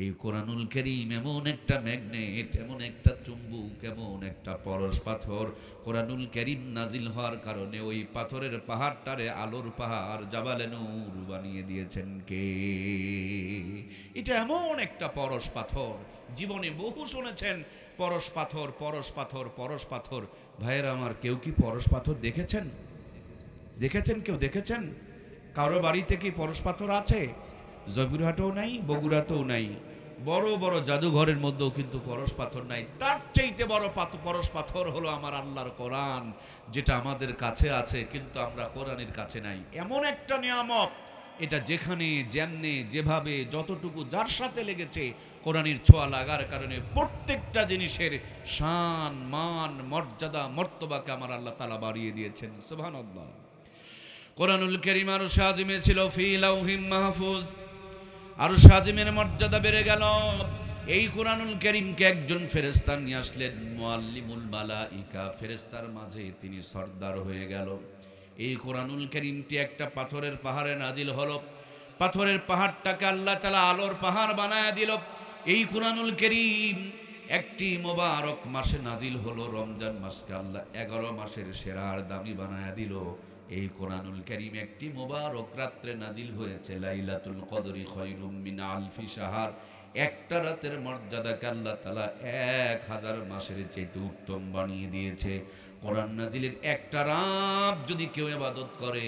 এই কোরআনুল কারীম এমন একটা ম্যাগনেট, এমন একটা চুম্বক, এমন একটা পরশ পাথর। কোরআনুল কারীম নাজিল হওয়ার কারণে ওই পাথরের পাহাড়টারে আলোর পাহাড় জাবালে নূর বানিয়ে দিয়েছেন কে? এটা এমন একটা পরশ পাথর, জীবনে বহু শুনেছেন পরশ পাথর, পরশ পাথর, পরশ পাথর। ভাইয়েরা আমার, কেউ কি পরশ পাথর দেখেছেন? দেখেছেন? কেউ দেখেছেন? কারো বাড়িতে কি পরশ পাথর আছে? জয়পুরহাটেও নাই, বগুড়াতেও নাই। বড় বড় জাদুঘরের মধ্যেও কিন্তু পরশ পাথর নাই। তার চাইতে বড় পরশ পাথর হলো আমার আল্লাহর কোরআন, যেটা আমাদের কাছে আছে কিন্তু আমরা কোরআনের কাছে নাই। এমন একটা নিয়ামত, এটা যেখানে যেমনে যেভাবে যতটুকু যার সাথে লেগেছে, কোরআনের ছোঁয়া লাগার কারণে প্রত্যেকটা জিনিসের শান, মান, মর্যাদা, মর্তবাকে আমার আল্লাহ তাআলা বাড়িয়ে দিয়েছেন। সুবহানাল্লাহ। কোরআনুল কারীম আরশ আজিমে ছিল, ফি লাউহিম মাহফুজ। আরশ আজিমের মর্যাদা বেড়ে গেল। এই কোরআনুল কারীমকে একজন ফেরেশতা নিয়ে আসলেন, মুআল্লিমুল মালাইকা, ফেরেশতার মাঝে তিনি সর্দার হয়ে গেল। এই কোরআনুল কারীমটি একটা পাথরের পাহাড়ে নাজিল হলো। পাথরের পাহাড়টাকে আল্লাহ তাআলা আলোর পাহাড় বানায় দিল। এই কোরআনুল কারীম একটি মোবারক মাসে নাজিল হলো, রমজান মাসকে আল্লাহ 11 মাসের সেরা আর দামি বানায় দিল। এই কোরআনুল কারীম একটি মোবারক রাত্রে নাজিল হয়েছে, লাইলাতুল কদরি খায়রুম মিন আলফি শাহর। একটা রাতের মর্যাদাকে আল্লাহ তাআলা 1000 মাসের চেয়ে উত্তম বানিয়ে দিয়েছে। কোরআন নাজিলের একটা রাত যদি কেউ ইবাদত করে,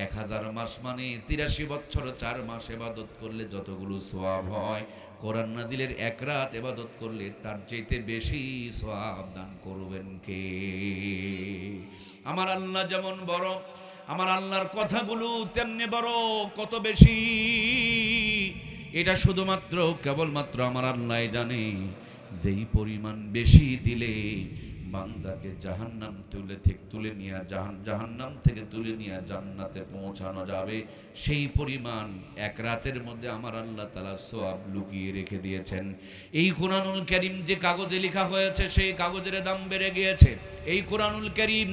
1000 মাস মানে 83 বছর 4 মাস ইবাদত করলে যতগুলো সওয়াব হয়, কোরআন নাজিলের এক রাত ইবাদত করলে তার চাইতে বেশি সওয়াব দান করবেন কে? আমার আল্লাহ যেমন বড়, আমার আল্লাহর কথাগুলো তেমনি বড়, কত বেশি এটা শুধুমাত্র কেবলমাত্র আমার আল্লাহ জানে। যেই পরিমাণ বেশি দিলে বান্দাকে জাহান্নাম তুলে নিয়ে জাহান্নাম থেকে তুলে নিয়ে জান্নাতে পৌঁছানো যাবে, সেই পরিমাণ এক রাতের মধ্যে আমার আল্লাহ তাআলা সওয়াব লুকিয়ে রেখে দিয়েছেন। এই কোরআনুল কারীম যে কাগজে লেখা হয়েছে, সেই কাগজের দাম বেড়ে গিয়েছে। এই কোরআনুল কারীম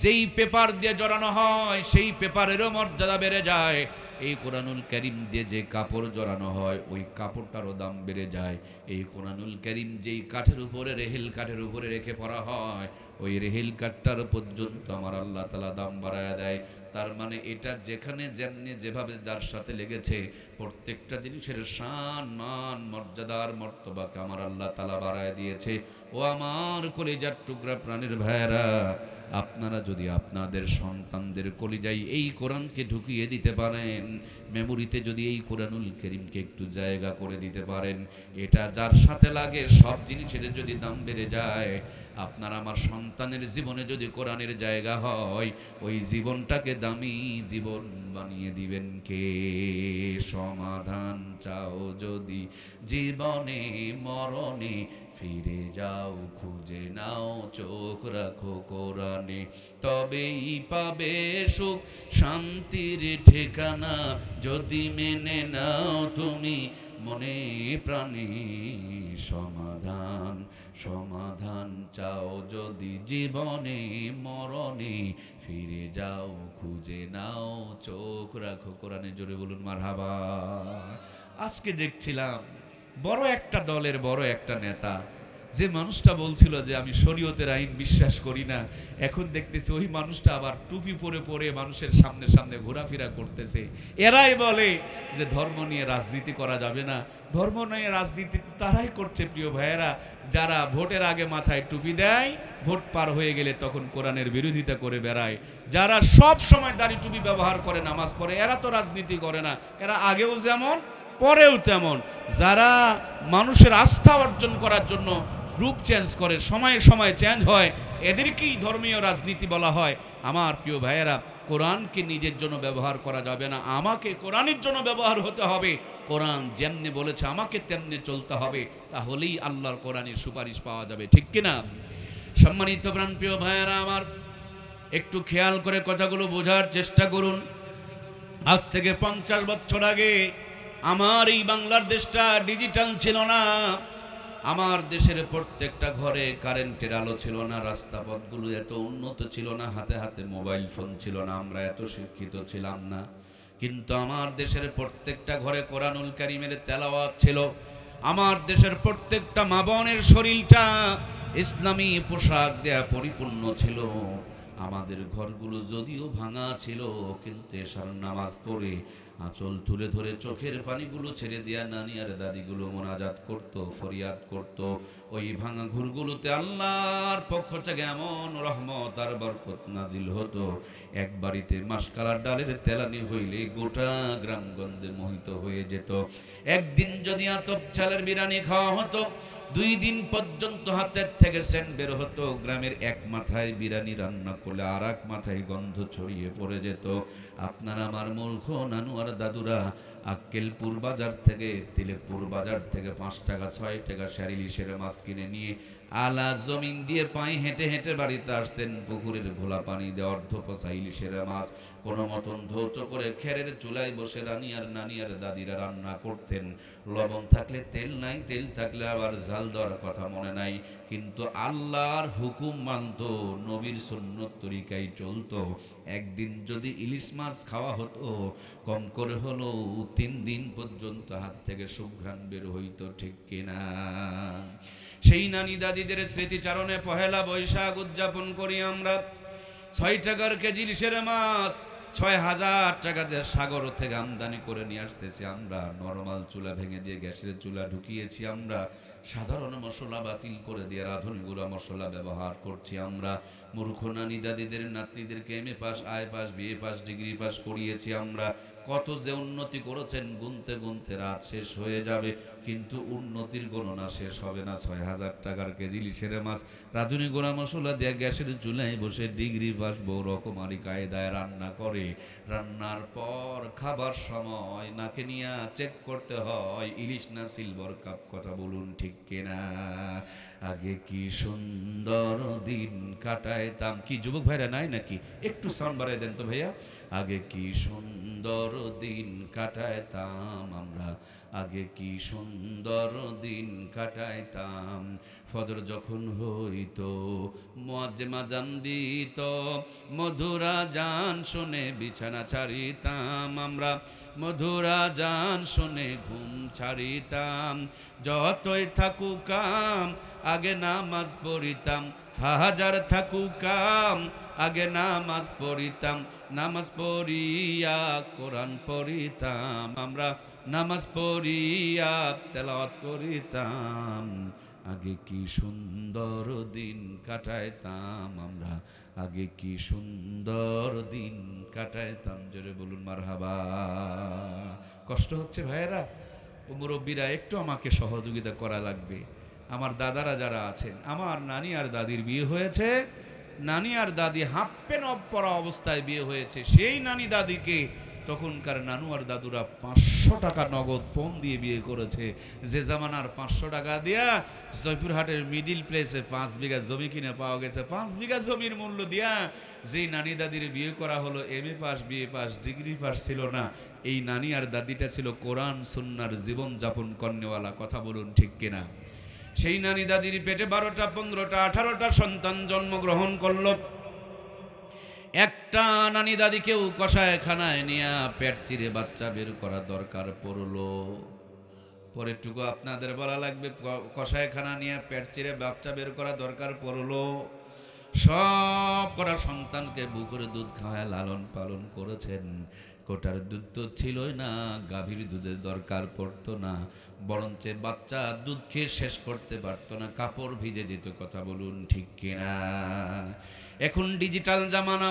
যেই পেপার দিয়ে জড়ানো হয়, সেই পেপারেরও মর্যাদা বেড়ে যায়। এই কোরআনুল কারীম দিয়ে যে কাপড় জড়ানো হয়, ওই কাপড়টারও দাম বেড়ে যায়। এই কোরআনুল কারীম যেই কাঠের উপরে, রেহেল কাঠের উপরে রেখে পড়া হয়, ওই রেহেল কাঠটার পর্যন্ত আমার আল্লাহ তাআলা দাম বাড়ায় দেয়। তার মানে এটা যেখানে যেমনি যেভাবে যার সাথে লেগেছে, প্রত্যেকটা জিনিসের শান, মান, মর্যাদার মর্তবাকে আমার আল্লাহ তাআলা বাড়ায় দিয়েছে। ও আমার কলিজার টুকরা প্রাণের ভাইয়েরা, আপনারা যদি আপনাদের সন্তানদের কলিজায় এই কোরআনকে ঢুকিয়ে দিতে পারেন, মেমোরিতে যদি এই কোরআনুল কারীমকে একটু জায়গা করে দিতে পারেন, এটা যার সাথে লাগে সব জিনিসের যদি দাম বেড়ে যায়, আপনার আমার সন্তানের জীবনে যদি কোরআনের জায়গা হয়, ওই জীবনটাকে দামি জীবন বানিয়ে দিবেন কে? সমাধান চাও যদি জীবনে মরণে, ফিরে যাও খুঁজে নাও, চোখ রাখো কোরআনে, তবেই পাবে সুখ শান্তির ঠিকানা। যদি মেনে নাও তুমি মনে প্রাণে সমাধান, সমাধান চাও যদি জীবনে মরণে, ফিরে যাও খুঁজে নাও, চোখ রাখো কোরআনে। জোরে বলুন মারহাবা। আজকে দেখছিলাম বড় একটা দলের বড় একটা নেতা, যে মানুষটা বলছিল যে আমি শরীয়তের আইন বিশ্বাস করি না, এখন দেখতেছি ওই মানুষটা আবার টুপি পরে পরে মানুষের সামনে সামনে ঘোরাফেরা করতেছে। এরাই বলে যে ধর্ম নিয়ে রাজনীতি করা যাবে না। ধর্ম নিয়ে রাজনীতি তারাই করছে প্রিয় ভাইয়েরা, যারা ভোটের আগে মাথায় টুপি দেয়, ভোট পার হয়ে গেলে তখন কোরআনের বিরোধিতা করে বেড়ায়। যারা সব সময় দাড়ি টুপি ব্যবহার করে নামাজ পড়ে, এরা তো রাজনীতি করে না, এরা আগেও যেমন পরেও তেমন। যারা মানুষের আস্থা অর্জন করার জন্য রূপ চেঞ্জ করে, সময়ে সময়ে চেঞ্জ হয়, এদেরকেই ধর্মীয় রাজনীতি বলা হয়। আমার প্রিয় ভাইয়েরা, কোরআনকে নিজের জন্য ব্যবহার করা যাবে না, আমাকে কোরআনের জন্য ব্যবহার হতে হবে। কোরআন যেমনি বলেছে আমাকে তেমনি চলতে হবে, তাহলেই আল্লাহর কোরআনের সুপারিশ পাওয়া যাবে, ঠিক কিনা? সম্মানিত প্রাণপ্রিয় ভাইয়েরা আমার, একটু খেয়াল করে কথাগুলো বোঝার চেষ্টা করুন। আজ থেকে 50 বছর আগে আমার এই বাংলার দেশটা ডিজিটাল ছিল না। আমার দেশের প্রত্যেকটা ঘরে কারেন্টের আলো ছিল না, রাস্তাপথগুলো এত উন্নত ছিল না, হাতে হাতে মোবাইল ফোন ছিল না, আমরা এত শিক্ষিত ছিলাম না। কিন্তু আমার দেশের প্রত্যেকটা ঘরে কোরআনুল কারীমের তেলাওয়াত ছিল। আমার দেশের প্রত্যেকটা মা বোনের শরীরটা ইসলামী পোশাক দেয়া পরিপূর্ণ ছিল। আমাদের ঘরগুলো যদিও ভাঙা ছিল, কিন্তু এশার নামাজ পড়ে আঁচল তুলে ধরে চোখের পানিগুলো ছেড়ে দেয়া নানি আর দাদিগুলো মোনাজাত করত, ফরিয়াদ করত। ওই ভাঙা ঘরগুলোতে আল্লাহর পক্ষ থেকে এমন রহমত আর বরকত নাজিল হতো, এক বাড়িতে মাসকালার ডালের তেলানি হইলে গোটা গ্রামগঞ্জে মোহিত হয়ে যেত। একদিন যদি আতপ চালের বিরিয়ানি খাওয়া হতো, 2 দিন পর্যন্ত হাতের থেকে সেন্ট বের হতো। গ্রামের এক মাথায় বিরিয়ানি রান্না করলে আর এক মাথায় গন্ধ ছড়িয়ে পড়ে যেত। আপনার আমার মূর্খ নানু আর দাদুরা আক্কেলপুর বাজার থেকে, তিলেকপুর বাজার থেকে 5 টাকা 6 টাকা ইলিশের মাছ কিনে নিয়ে আলা জমিন দিয়ে পায়ে হেঁটে হেঁটে বাড়িতে আসতেন। পুকুরের ঘোলা পানি দিয়ে অর্ধপচা ইলিশের মাছ কোনো মতন ধৌত করে খেরের চুলায় বসে রানী আর নানি আর দাদিরা রান্না করতেন। লবণ থাকলে তেল নাই, তেল থাকলে আবার ঝাল দেওয়ার কথা মনে নাই, কিন্তু আল্লাহর হুকুম মানত, নবীর সুন্নত তরিকায় চলতো। একদিন যদি ইলিশ মাছ খাওয়া হতো, কম করে হলো 3 দিন পর্যন্ত হাত থেকে সুঘ্রাণ বের হইতো, ঠিক কিনা? সেই নানি দাদিদের স্মৃতিচারণে পহেলা বৈশাখ উদযাপন করি আমরা। 6 টাকার কেজি ইলিশের মাছ 6000 টাকাতে সাগর থেকে আমদানি করে নিয়ে আসতেছি আমরা। নরমাল চুলা ভেঙে দিয়ে গ্যাসের চুলা ঢুকিয়েছি আমরা। সাধারণ মশলা বাতিল করে দিয়ে আধুনিক গুঁড়া মশলা ব্যবহার করছি আমরা। মূর্খ নানি দাদিদের নাতনিদেরকে MA pass, I pass, BA pass, degree pass করিয়েছি আমরা। কত যে উন্নতি করেছেন, গুনতে গুনতে রাত শেষ হয়ে যাবে, কিন্তু উন্নতির গণনা শেষ হবে না। 6000 টাকার কেজি ইলিশের মাছ রাঁধুনি গোড়া মশলা দিয়ে গ্যাসের চুলায় বসে ডিগ্রি পাস বউ রকমারি কায়দায় রান্না করে। রান্নার পর খাবার সময় নাকে নিয়ে চেক করতে হয় ইলিশ না সিলভার কাপ, কথা বলুন ঠিক কিনা? আগে কি সুন্দর দিন কাটাইতাম। কি যুবক ভাইরা নাই নাকি? একটু সাউন্ড বাড়াই দেন তো ভাইয়া। আগে কি সুন্দর দিন কাটাইতাম আমরা, আগে কি সুন্দর দিন কাটাইতাম। ফজর যখন হইতো মুয়াজ্জিন আযান দিত, মধুরা জান শুনে বিছানা ছাড়িতাম আমরা, মধুরা জান শুনে ঘুম ছাড়িতাম। যতই থাকুক কাম আগে নামাজ পড়িতাম, হাজার থাকুক কাম আগে নামাজ পড়িতাম। নামাজ পড়িয়া কোরআন পড়িতাম আমরা, নামাজ পড়িয়া তেলাওয়াত করিতাম। আগে কি সুন্দর দিন কাটাইতাম আমরা, আগে কি সুন্দর দিন কাটাইতাম। জোরে বলুন মারহাবা। কষ্ট হচ্ছে ভাইয়েরা ও মুরব্বীরা, একটু আমাকে সহযোগিতা করা লাগবে। আমার দাদারা যারা আছেন, আমার নানি আর দাদির বিয়ে হয়েছে, নানি আর দাদি হাফ প্যান্ট পরা অবস্থায় বিয়ে হয়েছে। সেই নানি দাদিকে তখনকার নানু আর দাদুরা 500 টাকা নগদ পণ দিয়ে বিয়ে করেছে। যে জামানার 500 টাকা দিয়া জয়পুরহাটের মিডিল প্লেসে 5 বিঘা জমি কিনে পাওয়া গেছে। 5 বিঘা জমির মূল্য দিয়া যেই নানি দাদির বিয়ে করা হলো, MA pass, BA pass, degree pass ছিল না। এই নানি আর দাদিটা ছিল কোরআন সুন্নাহর জীবন যাপন কর্নেওয়ালা, কথা বলুন ঠিক কিনা? সেই নানি দাদির পেটে 12টা 15টা 18টা সন্তান জন্মগ্রহণ করলো। একটা নানি দাদিকেও কষায়খানায় নিয়ে পেট চিরে বাচ্চা বের করা দরকার পড়লো। পরেরটুকু আপনাদের বলা লাগবে। কষায়খানা নিয়ে পেট চিরে বাচ্চা বের করা দরকার পড়লো। সব কটা সন্তানকে বুকের দুধ খাওয়ায় লালন পালন করেছেন। কোটার দুধ তো ছিলই না, গাভীর দুধের দরকার পড়তো না, বরঞ্চ বাচ্চা দুধ খেয়ে শেষ করতে পারতো না, কাপড় ভিজে যেত, কথা বলুন ঠিক কিনা? এখন ডিজিটাল জামানা।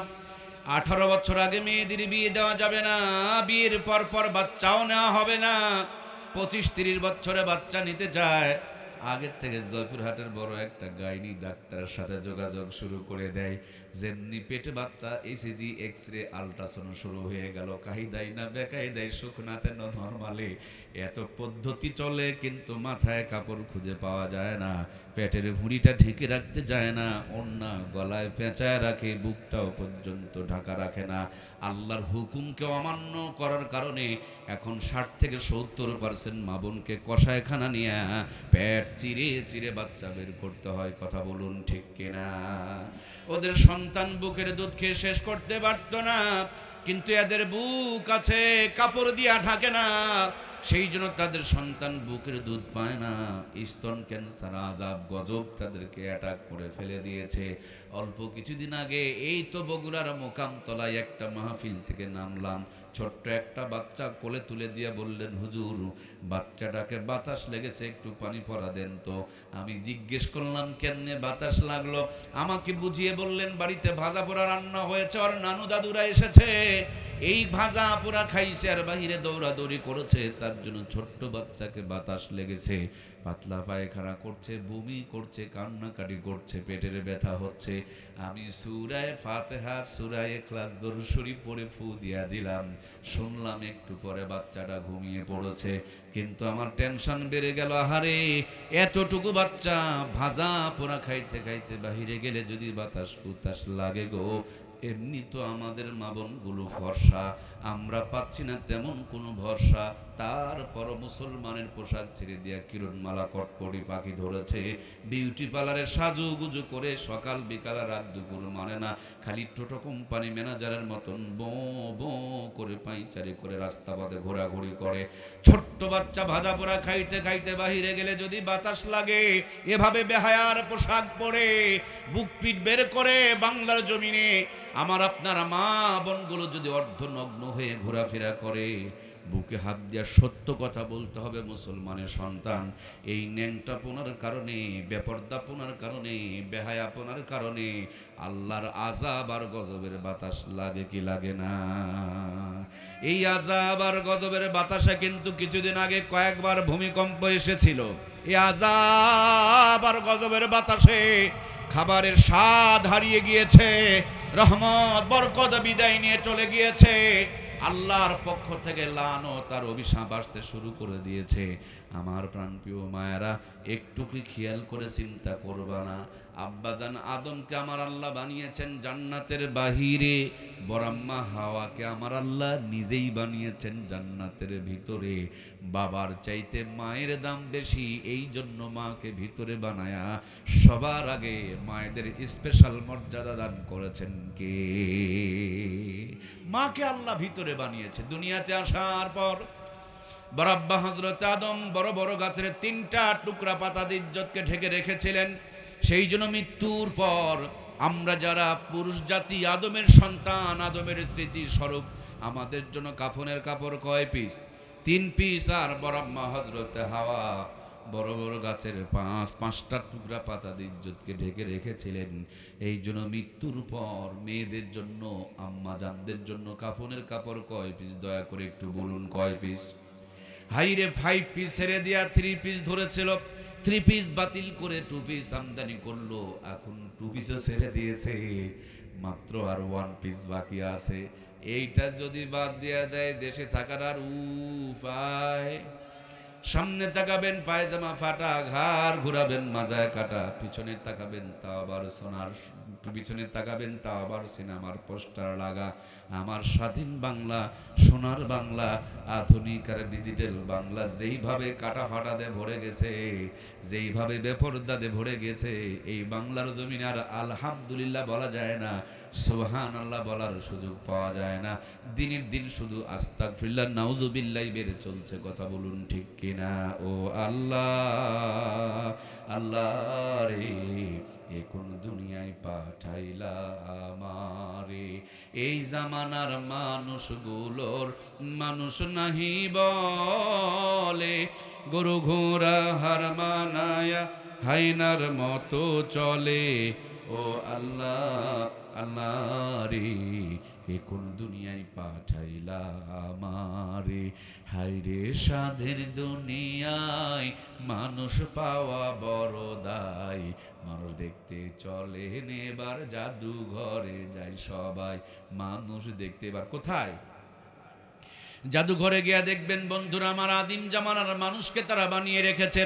18 বছর আগে মেয়েদের বিয়ে দেওয়া যাবে না, বিয়ের পর পর বাচ্চাও নেওয়া হবে না। 25-30 বছরে বাচ্চা নিতে যায়, আগের থেকে জয়পুরহাটের বড় একটা গাইনি ডাক্তারের সাথে যোগাযোগ শুরু করে দেয়। যেমনি পেটে বাচ্চা, ইসিজি, এক্স-রে, আল্ট্রাসাউন্ড শুরু হয়ে গেল। কাহিদাই না বেকায়দাই, সুখনাতে নরমালে এত পদ্ধতি চলে, কিন্তু মাথায় কাপড় খুঁজে পাওয়া যায় না, পেটের ভুঁড়িটা ঢেকে রাখতে যায় না, ওড়না গলায় পেঁচায় রাখে, বুকটাও পর্যন্ত ঢাকা রাখে না। আল্লাহর হুকুমকে অমান্য করার কারণে এখন 60 থেকে 70% মা বোনকে কষায়খানা নিয়ে পেট চিরে চিরে বাচ্চা বের করতে হয়, কথা বলুন ঠিক কিনা? ওদের সন্তান বুকের দুধ খেয়ে শেষ করতে পারতো না, কিন্তু এদের বুক আছে, কাপড় দিয়া ঢাকে না, সেই জন্য তাদের সন্তান বুকের দুধ পায় না। স্তন ক্যান্সার, আযাব গজব তাদেরকে অ্যাটাক করে ফেলে দিয়েছে। অল্প কিছুদিন আগে এই তো বগুড়ার মোকামতলায় একটা মাহফিল থেকে নামলাম, ছোট্ট একটা বাচ্চা কোলে তুলে দিয়ে বললেন, হুজুর বাচ্চাটাকে বাতাস লেগেছে, একটু পানি পড়া দেন তো। আমি জিজ্ঞেস করলাম কেমনে বাতাস লাগলো, আমাকে বুঝিয়ে বললেন বাড়িতে ভাজা পোড়া রান্না হয়েছে, আর নানু দাদুরা এসেছে, এই ভাজা পোড়া খাইছে আর বাহিরে দৌড়াদৌড়ি করেছে, তার জন্য ছোট্ট বাচ্চাকে বাতাস লেগেছে, পাতলা পায়খানা করছে, বমি করছে, কান্নাকাটি করছে, পেটের ব্যথা হচ্ছে। আমি সূরায়ে ফাতিহা, সূরায়ে ইখলাস, দরুদ শরীফ পড়ে ফু দিয়া দিলাম। শুনলাম একটু পরে বাচ্চাটা ঘুমিয়ে পড়েছে। কিন্তু আমার টেনশন বেড়ে গেল, আহারে এতটুকু বাচ্চা ভাজা পোড়া খাইতে খাইতে বাহিরে গেলে যদি বাতাস কুতাস লাগে গো। এমনি তো আমাদের মা বোনগুলো ফর্সা, আমরা পাচ্ছি না তেমন কোনো ভরসা, তারপর মুসলমানের পোশাক ছেড়ে দিয়া কিরণমালা কটকটি পাখি ধরেছে, বিউটি পার্লারে সাজুগুজু করে সকাল বিকাল রাত দুপুর মানে না, খালি টোটো কোম্পানি ম্যানেজারের মতন বো বো করে পাইচারি করে রাস্তা পথে ঘোরাঘুরি করে। ছোট্ট বাচ্চা ভাজা পোড়া খাইতে খাইতে বাহিরে গেলে যদি বাতাস লাগে, এভাবে বেহায়ার পোশাক পরে বুক পিঠ বের করে বাংলার জমিনে আমার আপনার মা বোনগুলো যদি অর্ধনগ্ন হয়ে ঘোরাফেরা করে, বুকে হাত দিয়া সত্য কথা বলতে হবে মুসলমানের সন্তান, এই ন্যাংটাপনার কারণে, বেপর্দাপনার কারণে, বেহায়াপনার কারণে আল্লাহর আযাব আর গজবের বাতাস লাগে কি লাগে না? এই আযাব আর গজবের বাতাসে কিন্তু কিছুদিন আগে কয়েকবার ভূমিকম্প এসেছিল। এই আযাব আর গজবের বাতাসে খাবারের স্বাদ হারিয়ে গিয়েছে, রহমত বরকত বিদায় নিয়ে চলে গিয়েছে, আল্লাহর পক্ষ থেকে লানত আর অভিশাপ আসতে শুরু করে দিয়েছে। আমার প্রাণপ্রিয় মায়েরা, একটু কি খেয়াল করে চিন্তা করবা না? আব্বাজান আদমকে আমার আল্লাহ বানিয়েছেন জান্নাতের বাহিরে, বরাম্মা হাওয়াকে আমার আল্লাহ নিজেই বানিয়েছেন জান্নাতের ভিতরে। বাবার চাইতে মায়ের দাম বেশি, এই জন্য মাকে ভিতরে বানায়া সবার আগে মায়েদের স্পেশাল মর্যাদা দান করেছেন কে? মাকে আল্লাহ ভিতরে বানিয়েছে। দুনিয়াতে আসার পর বরাব্বা হযরত আদম বড় বড় গাছের 3টা টুকরা পাতা দিয়ে ইজ্জতকে ঢেকে রেখেছিলেন। সেই জন্য মৃত্যুর পর আমরা যারা পুরুষ জাতি, আদমের সন্তান, আদমের স্মৃতি স্বরূপ আমাদের জন্য কাফনের কাপড় কয় পিস? 3 পিস। আর বরাম্মা হযরত হাওয়া বড় বড় গাছের 5টা টুকরা পাতা দিয়ে ইজ্জতকে ঢেকে রেখেছিলেন। এই জন্য মৃত্যুর পর মেয়েদের জন্য, আম্মা জানদের জন্য কাফনের কাপড় কয় পিস? দয়া করে একটু বলুন কয় পিস? হাইরে 5 পিস ছেড়ে দিয়া 3 পিস ধরেছিল, 3 পিস বাতিল করে 2 পিস আমদানি করলো, এখন 2 পিসও ছেড়ে দিয়েছে, মাত্র আর 1 পিস বাকি আছে। এইটা যদি বাদ দিয়া দেয় দেশে থাকার আর উপায়। সামনে তাকাবেন পায়জামা ফাটা, ঘাড় ঘুরাবেন মাজায় কাটা, পিছনে তাকাবেন তা আবার সোনার, পিছনে তাকাবেন তা আবার সিনেমার পোস্টার লাগা। আমার স্বাধীন বাংলা, সোনার বাংলা, আধুনিক আর ডিজিটাল বাংলা যেইভাবে কাটা ফাটাতে ভরে গেছে, যেইভাবে বেপরদাতে ভরে গেছে, এই বাংলার জমিনে আর আলহামদুলিল্লাহ বলা যায় না, সুবহানাল্লাহ বলার সুযোগ পাওয়া যায় না। দিনের দিন শুধু আস্তাগফিরুল্লাহ নাউজুবিল্লাহ বেড়ে চলছে। কথা বলুন ঠিক কিনা? ও আল্লাহ, আল্লাহ রে, এ কোন দুনিয়ায় পাঠাইলা আমারে? এই জামানার মানুষগুলোর মানুষ নাহি বলে, গরু ঘোড়া হার মানায়া হাইনার মতো চলে। ও আল্লাহ, আল্লাহ রে, এ কোন দুনিয়ায় পাঠাইলা আমারে? হায়রে সাধের দুনিয়ায় মানুষ পাওয়া বড় দায়, মানুষ দেখতে চলে নেবার জাদুঘরে যায় সবাই। মানুষ দেখতে এবার কোথায়? জাদুঘরে গিয়া দেখবেন বন্ধুরা, আমার আদিম জামানার মানুষকে তারা বানিয়ে রেখেছে।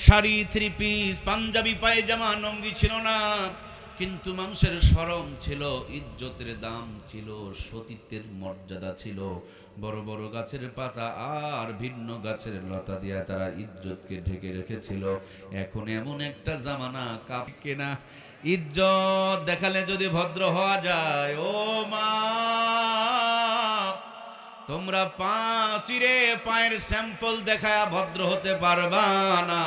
শাড়ি, 3 পিস, পাঞ্জাবি, পায়জামা, লুঙ্গি ছিল না, কিন্তু মানুষের শরম ছিল, ইজ্জতের দাম ছিল, সতীত্বের মর্যাদা ছিল। বড় বড় গাছের পাতা আর ভিন্ন গাছের লতা দিয়া তারা ইজ্জতকে ঢেকে রেখেছিল। এখন এমন একটা জামানা, কাপকে না ইজ্জত দেখালে যদি ভদ্র হওয়া যায়, ও মা তোমরা পা চিরে পায়ের স্যাম্পল দেখায়া ভদ্র হতে পারবা না।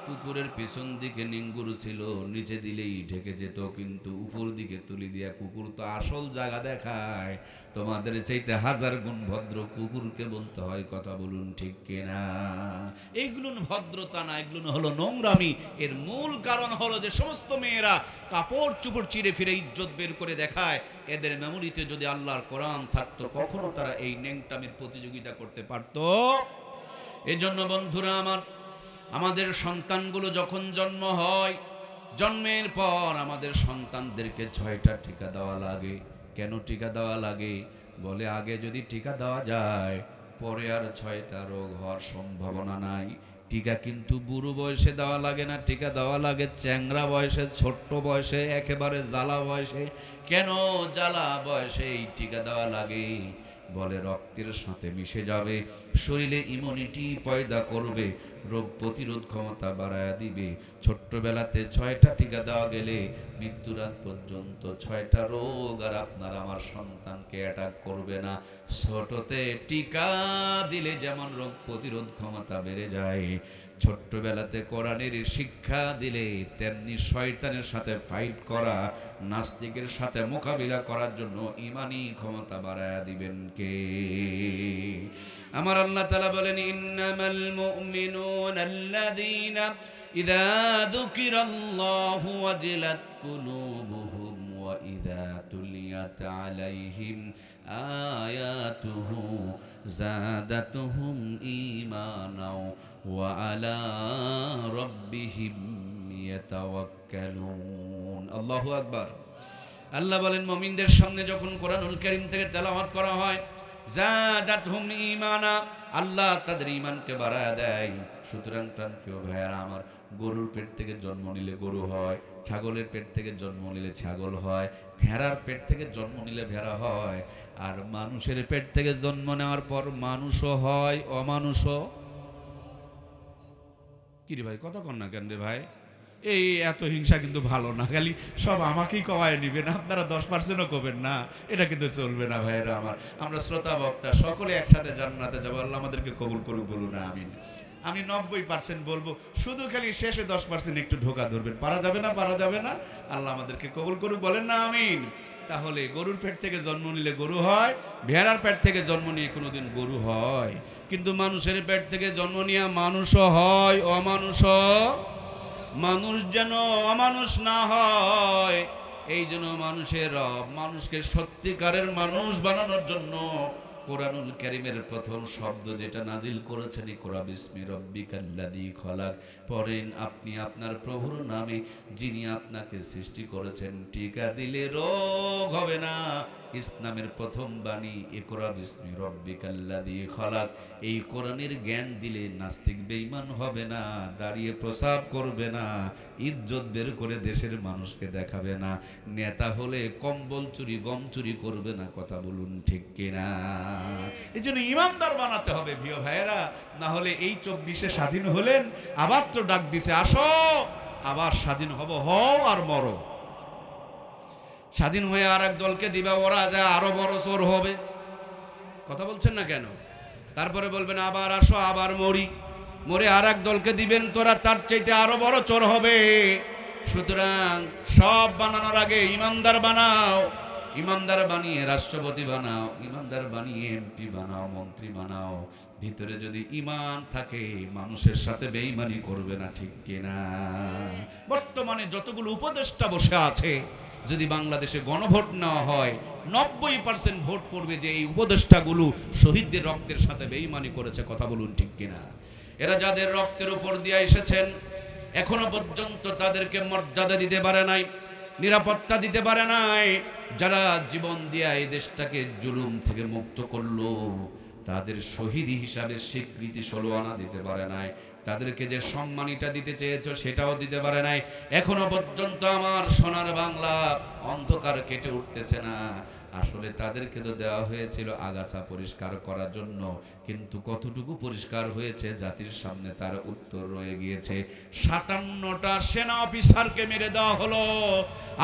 কুকুরের পিছন দিকে নিঙ্গুর ছিল, নিচে দিলেই ঢেকে যেত, কিন্তু উপর দিকে তুলি দিয়া কুকুর তো আসল জায়গা দেখায়। তোমাদের চাইতে হাজার গুণ ভদ্র কুকুরকে বলতে হয়, কথা বলুন ঠিক কিনা? এইগুলো ভদ্রতা না, এগুলো হলো নোংরামি। এর মূল কারণ হলো যে সমস্ত মেয়েরা কাপড় চুপড় চিরে ফিরে ইজ্জত বের করে দেখায়। এদের মেমোরিতে যদি আল্লাহর কোরআন থাকতো, কখনো তারা এই ন্যাংটামির প্রতিযোগিতা করতে পারতো। এজন্য বন্ধুরা আমার, আমাদের সন্তানগুলো যখন জন্ম হয়, জন্মের পর আমাদের সন্তানদেরকে 6টা টিকা দেওয়া লাগে। কেন টিকা দেওয়া লাগে? বলে আগে যদি টিকা দেওয়া যায়, পরে আর 6টা রোগ হওয়ার সম্ভাবনা নাই। টিকা কিন্তু বুড়ো বয়সে দেওয়া লাগে না, টিকা দেওয়া লাগে চ্যাংরা বয়সে, ছোট্ট বয়সে, একেবারে জ্বালা বয়সে। কেন জ্বালা বয়সে এই টিকা দেওয়া লাগে? বলে রক্তের সাথে মিশে যাবে, শরীরে ইমিউনিটি পয়দা করবে, রোগ প্রতিরোধ ক্ষমতা বাড়ায় দিবে। ছোট্টবেলাতে 6টা টিকা দেওয়া গেলে মৃত্যুর আগ পর্যন্ত 6টা রোগ আর আপনার আমার সন্তানকে অ্যাটাক করবে না। ছোটতে টিকা দিলে যেমন রোগ প্রতিরোধ ক্ষমতা বেড়ে যায়, ছোট্টবেলাতে কোরআনের শিক্ষা দিলে তেমনি শয়তানের সাথে ফাইট করা, নাস্তিকের সাথে মোকাবিলা করার জন্য ইমানি ক্ষমতা বাড়ায় দিবেন কে? আমার আল্লাহ তাআলা বলেন, ইন্নামাল মুমিনুনা আল্লাযীনা ইযা যুকিরাল্লাহু ওয়াজিলাত কুলুবুহুম ওয়া ইযা তুলিয়াত আলাইহিম আয়াতুহু যাদাতুহুম ঈমানাও ওয়া আলা রাব্বিহিম ইয়াতাওয়াক্কালুন। আল্লাহু আকবার। আল্লাহ বলেন, মুমিনদের সামনে যখন কোরআনুল কারীম থেকে তেলাওয়াত করা হয়, যাদাতহুম ঈমানা, আল্লাহ তাদের ঈমানকে বাড়ায় দেয়। সুতরাং প্রিয় ভাইয়ারা আমার, গরুর পেট থেকে জন্ম নিলে গরু হয়, ছাগলের পেট থেকে জন্ম নিলে ছাগল হয়, ভেড়ার পেট থেকে জন্ম নিলে ভেড়া হয়, আর মানুষের পেট থেকে জন্ম নেওয়ার পর মানুষও হয়, অমানুষও। কি রে ভাই, কথা কন না কেন রে ভাই? এই এত হিংসা কিন্তু ভালো না, খালি সব আমাকেই কমায় নিবেন, আপনারা 10%ও কবেন না, এটা কিন্তু চলবে না ভাইরা আমার। আমরা শ্রোতা বক্তা সকলে একসাথে জান্নাতে যাবো, আল্লাহ আমাদেরকে কবুল করুক, বলুন আমিন। আমি 90% বলবো, শুধু খালি শেষে 10% একটু ঢোকা ধরবেন। পারা যাবে না, পারা যাবে না, আল্লাহ আমাদেরকে কবুল করুক, বলেন না আমিন। তাহলে গরুর পেট থেকে জন্ম নিলে গরু হয়, ভেড়ার পেট থেকে জন্ম নিয়ে কোনোদিন গরু হয়, কিন্তু মানুষের পেট থেকে জন্ম নিয়ে মানুষও হয়, অমানুষও। মানুষ যেন অমানুষ না হয়, এই জন্য মানুষের রব মানুষকে সত্যিকারের মানুষ বানানোর জন্য কোরআনুল কারীমের প্রথম শব্দ যেটা নাজিল করেছেন, ইকরা বিসমি রাব্বিকাল্লাযী খলাক। পড়েন আপনি আপনার প্রভুর নামে, যিনি আপনাকে সৃষ্টি করেছেন। টিকা দিলে রোগ হবে না। ইসলামের প্রথম বাণী ইকরা বিসমি রাব্বিকাল্লাযী খলাক। এই কোরআনের জ্ঞান দিলে নাস্তিক বেঈমান হবে না, দাঁড়িয়ে প্রসাব করবে না, ইজ্জত বের করে দেশের মানুষকে দেখাবে না, নেতা হলে কম্বল চুরি গম চুরি করবে না, কথা বলুন ঠিক কিনা? এই জন্য ইমানদার বানাতে হবে প্রিয় ভাইয়েরা, না হলে এই 24-এ স্বাধীন হলেন, আবার তো ডাক দিছে আসো, আবার স্বাধীন হব, হও আর মরো। স্বাধীন হয়ে আর এক দলকে দিবা, ওরা যা আরো বড় চোর হবে, কথা বলছেন না কেন? তারপরে বলবেন আবার আসো, আবার মরি, মরে আর এক দলকে দিবেন, তোরা তার চাইতে আরো বড় চোর হবে। সুতরাং সব বানানোর আগে ইমানদার বানাও, ইমানদার বানিয়ে রাষ্ট্রপতি বানাও, ইমানদার বানিয়ে এমপি বানাও, মন্ত্রী বানাও। ভিতরে যদি ঈমান থাকে, মানুষের সাথে বেঈমানি করবে না, ঠিক কিনা? বর্তমানে যতগুলো উপদেষ্টা বসে আছে, যদি বাংলাদেশে গণভোট নেওয়া হয়, 90% ভোট পড়বে যে এই উপদেষ্টাগুলো শহীদদের রক্তের সাথে বেঈমানি করেছে, কথা বলুন ঠিক কিনা? এরা যাদের রক্তের উপর দিয়ে এসেছেন, এখনো পর্যন্ত তাদেরকে মর্যাদা দিতে পারে নাই, নিরাপত্তা দিতে পারে নাই। যারা জীবন দিয়ে এই দেশটাকে জুলুম থেকে মুক্ত করলো, তাদের শহীদ হিসাবে স্বীকৃতি 16 আনা দিতে পারে নাই। তাদেরকে যে সম্মানিটা দিতে চেয়েছো সেটাও দিতে পারে নাই। এখনো পর্যন্ত আমার সোনার বাংলা অন্ধকার কেটে উঠতেছে না। আসলে তাদেরকে তো দেওয়া হয়েছিল আগাছা পরিষ্কার করার জন্য, কিন্তু কতটুকু পরিষ্কার হয়েছে জাতির সামনে তার উত্তর রয়ে গিয়েছে। 57টা সেনা অফিসারকে মেরে দেওয়া হলো।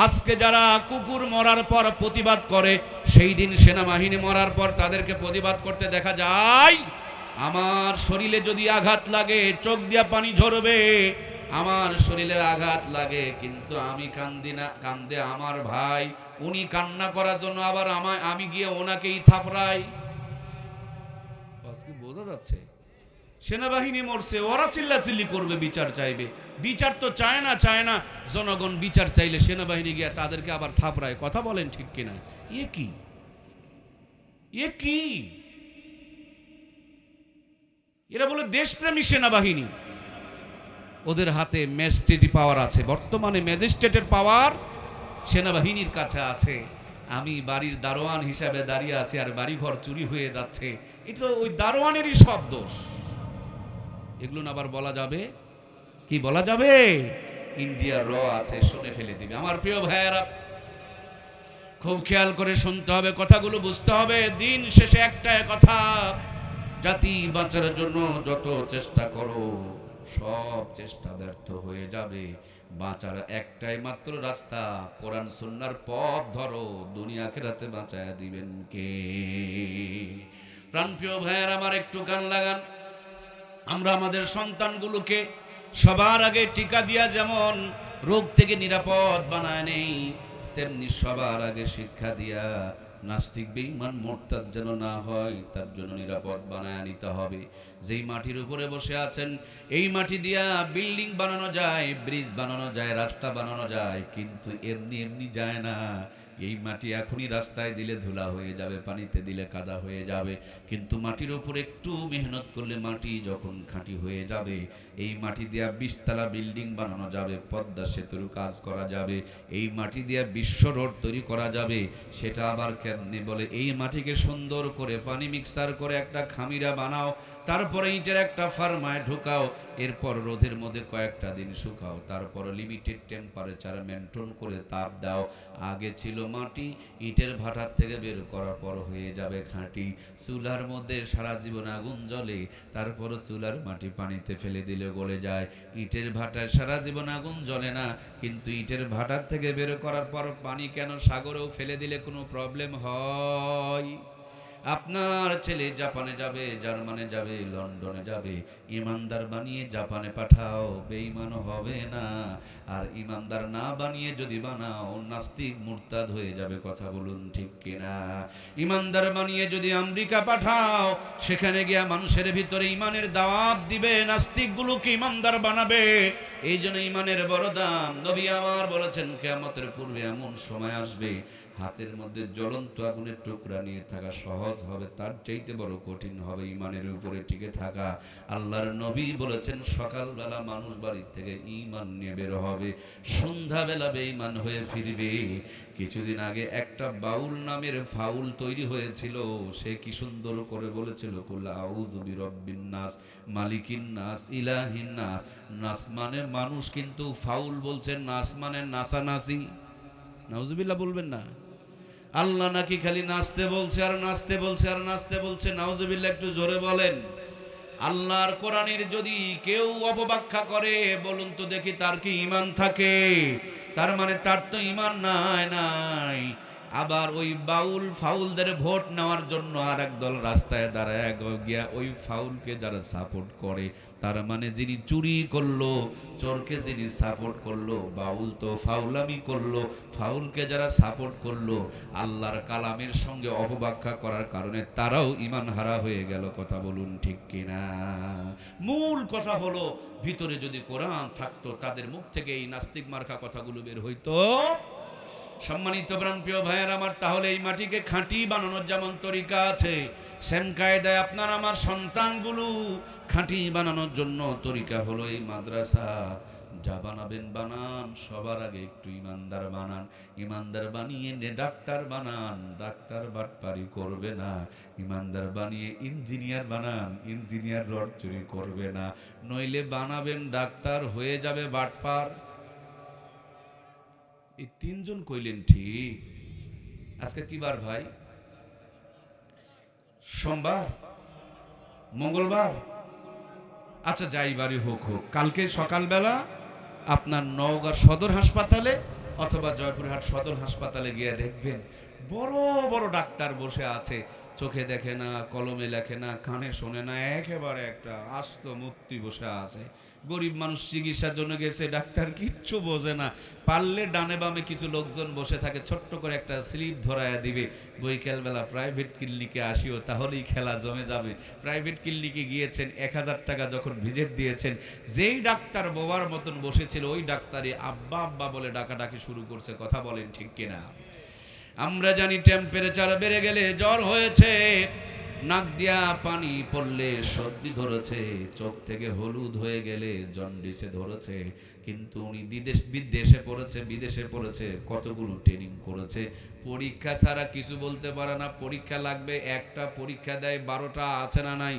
আজকে যারা কুকুর মরার পর প্রতিবাদ করে, সেই দিন সেনাবাহিনী মরার পর তাদেরকে প্রতিবাদ করতে দেখা যায়। আমার শরীরে যদি আঘাত লাগে চোখ দিয়া পানি ঝরবে, আমার শরীরে আঘাত লাগে, কিন্তু আমি কান্দি না, কান্দে আমার ভাই, উনি কান্না করার জন্য আবার আমি গিয়ে ওনাকেই থাপড়াই। আজকে বোঝা যাচ্ছে সেনাবাহিনী মরছে, ওরা চিল্লাচিল্লি করবে, বিচার চাইবে। বিচার তো চায় না জনগণ বিচার চাইলে সেনাবাহিনী গিয়ে তাদেরকে আবার থাপড়ায়। কথা বলেন ঠিক কিনা? এ কি, এ কি? এরা বলে দেশপ্রেমী সেনাবাহিনী, ওদের হাতে ম্যাজিস্ট্রেটি পাওয়ার আছে। বর্তমানে ম্যাজিস্ট্রেটের পাওয়ার সেনাবাহিনীর কাছে আছে। আমি বাড়ির দারোয়ান হিসাবে দাঁড়িয়ে আছি আর বাড়িঘর চুরি হয়ে যাচ্ছে, এটা তো ওই দারোয়ানেরই সব দোষ। এগুলো না আবার বলা যাবে? কি বলা যাবে? ইন্ডিয়া র আছে, শুনে ফেলে দিবে। আমার প্রিয় ভাইয়েরা, খুব খেয়াল করে শুনতে হবে, কথাগুলো বুঝতে হবে। দিন শেষে একটাই কথা, জাতি বাঁচার জন্য যত চেষ্টা করো সব চেষ্টা ব্যর্থ হয়ে যাবে। বাঁচার একটাই মাত্র রাস্তা, কোরআন সুন্নাহর পথ ধরো, দুনিয়া আখিরাতে বাঁচায়া দিবেন কে? প্রাণপ্রিয় ভাইয়ের আমার, একটু গান লাগান। আমরা আমাদের সন্তানগুলোকে সবার আগে টিকা দিয়া যেমন রোগ থেকে নিরাপদ বানায় নেই, তেমনি সবার আগে শিক্ষা দিয়া নাস্তিক বেঈমান মোরতাদ যেন না হয় তার জন্য নিরাপদ বানায় নিতে হবে। যেই মাটির উপরে বসে আছেন, এই মাটি দিয়া বিল্ডিং বানানো যায়, ব্রিজ বানানো যায়, রাস্তা বানানো যায়, কিন্তু এমনি এমনি যায় না। এই মাটি এখনই রাস্তায় দিলে ধুলা হয়ে যাবে, পানিতে দিলে কাদা হয়ে যাবে, কিন্তু মাটির উপর একটু মেহনত করলে মাটি যখন খাঁটি হয়ে যাবে, এই মাটি দিয়া 20 তলা বিল্ডিং বানানো যাবে, পদ্মা সেতুর কাজ করা যাবে, এই মাটি দিয়া বিশ্ব রোড তৈরি করা যাবে। সেটা আবার কেমনি বলে, এই মাটিকে সুন্দর করে পানি মিক্সার করে একটা খামিরা বানাও, তারপরে ইটের একটা ফার্মায় ঢুকাও, এরপর রোদের মধ্যে কয়েকটা দিন শুকাও, তারপর লিমিটেড টেম্পারেচার মেনটেন করে তাপ দাও। আগে ছিল মাটি, ইটের ভাটার থেকে বের করার পর হয়ে যাবে খাঁটি। চুলার মধ্যে সারা জীবন আগুন জ্বলে, তারপর চুলার মাটি পানিতে ফেলে দিলে গলে যায়। ইটের ভাটায় সারা জীবন আগুন জ্বলে না, কিন্তু ইটের ভাটার থেকে বের করার পর পানি কেন সাগরেও ফেলে দিলে কোনো প্রবলেম হয়? আপনার ছেলে জাপানে যাবে, জার্মানে যাবে, লন্ডনে যাবে, ইমানদার বানিয়ে জাপানে পাঠাও, বেঈমান হবে না। আর ইমানদার না বানিয়ে যদি বানাও, নাস্তিক মুরতাদ হয়ে যাবে। কথা বলুন ঠিক কিনা? ইমানদার বানিয়ে যদি আমেরিকা পাঠাও, সেখানে গিয়া মানুষের ভিতরে ইমানের দাওয়াত দিবে, নাস্তিকগুলোকে ইমানদার বানাবে। এই জন্য ইমানের বড় দাম। নবী আমার বলেছেন, কিয়ামতের পূর্বে এমন সময় আসবে, হাতের মধ্যে জ্বলন্ত আগুনের টুকরা নিয়ে থাকা সহজ হবে, তার চাইতে বড় কঠিন হবে ইমানের উপরে টিকে থাকা। আল্লাহর নবী বলেছেন, সকালবেলা মানুষ বাড়ি থেকে ঈমান নিয়ে বের হবে, সন্ধ্যাবেলা বেঈমান হয়ে ফিরবে। কিছুদিন আগে একটা বাউল নামের ফাউল তৈরি হয়েছিল, সে কি সুন্দর করে বলেছিল, কুল আউযু বিরাব্বিন নাস, মালিকিন নাস, ইলাহিন নাস। নাস মানে মানুষ, কিন্তু ফাউল বলছেন, নাস মানে নাসানাসি। নাউজুবিল্লাহ বলবেন না? আল্লাহ নাকি খালি নাচতে বলছে আর নাচতে বলছে আর নাচতে বলছে। নাউজুবিল্লাহ একটু জোরে বলেন। আল্লাহর কোরআনের যদি কেউ অপব্যাখ্যা করে, বলুন তো দেখি তার কি ঈমান থাকে? তার মানে তার তো ঈমান নাই। আবার ওই বাউল ফাউলদের ভোট নেওয়ার জন্য আর এক দল রাস্তায় দাঁড়ায় গিয়া ওই ফাউলকে যারা সাপোর্ট করে, তার মানে যিনি চুরি করলো, চোরকে যিনি সাপোর্ট করলো, বাউল তো ফাউলামি করলো, ফাউলকে যারা সাপোর্ট করলো, আল্লাহর কালামের সঙ্গে অপব্যাখ্যা করার কারণে তারাও ঈমান হারা হয়ে গেল। কথা বলুন ঠিক কিনা? মূল কথা হলো, ভিতরে যদি কোরআন থাকতো, তাদের মুখ থেকে এই নাস্তিক মার্কা কথাগুলো বের হইতো। সম্মানিত প্রাণপ্রিয় ভাইয়ের আমার, তাহলে এই মাটিকে খাঁটি বানানোর যেমন তরিকা আছে, সেম কায়দায় আপনার আমার সন্তানগুলো খাঁটি বানানোর জন্য তরিকা হলো এই মাদ্রাসা। যা বানাবেন বানান, সবার আগে একটু ইমানদার বানান। ইমানদার বানিয়ে ডাক্তার বানান, ডাক্তার বাটপারি করবে না। ইমানদার বানিয়ে ইঞ্জিনিয়ার বানান, ইঞ্জিনিয়ার রড চুরি করবে না। নইলে বানাবেন ডাক্তার, হয়ে যাবে বাটপার। এই তিনজন কইলেন ঠিক? আজকে কি বার ভাই? সোমবার, মঙ্গলবার, আচ্ছা যাই বাড়ি হোক হোক, কালকে সকালবেলা আপনার নওগাঁ সদর হাসপাতালে অথবা জয়পুরহাট সদর হাসপাতালে গিয়ে দেখবেন বড় বড় ডাক্তার বসে আছে, চোখে দেখে না, কলমে লেখে না, কানে শোনে না, একেবারে একটা আস্ত মূর্তি বসে আছে। গরিব মানুষ চিকিৎসার জন্য গেছে, ডাক্তার কিচ্ছু বোঝে না। পারলে ডানে বামে কিছু লোকজন বসে থাকে, ছোট্ট করে একটা স্লিপ ধরায়া দিবে, বৈকালবেলা প্রাইভেট ক্লিনিকে আসিও, তাহলেই খেলা জমে যাবে। প্রাইভেট ক্লিনিকে গিয়েছেন, 1000 টাকা যখন ভিজিট দিয়েছেন, যেই ডাক্তার বোবার মতন বসেছিল ওই ডাক্তারই আব্বা আব্বা বলে ডাকাডাকি শুরু করছে। কথা বলেন ঠিক কিনা? আমরা জানি টেম্পারেচার বেড়ে গেলে জ্বর হয়েছে, নাক দিয়া পানি পড়লে সর্দি ধরেছে, চোখ থেকে হলুদ হয়ে গেলে জন্ডিসে ধরেছে। কিন্তু উনি বিদেশে পড়েছে, কতগুলো ট্রেনিং করেছে, পরীক্ষা ছাড়া কিছু বলতে পারে না। পরীক্ষা লাগবে, একটা পরীক্ষা দেয় 12টা, আছে না নাই?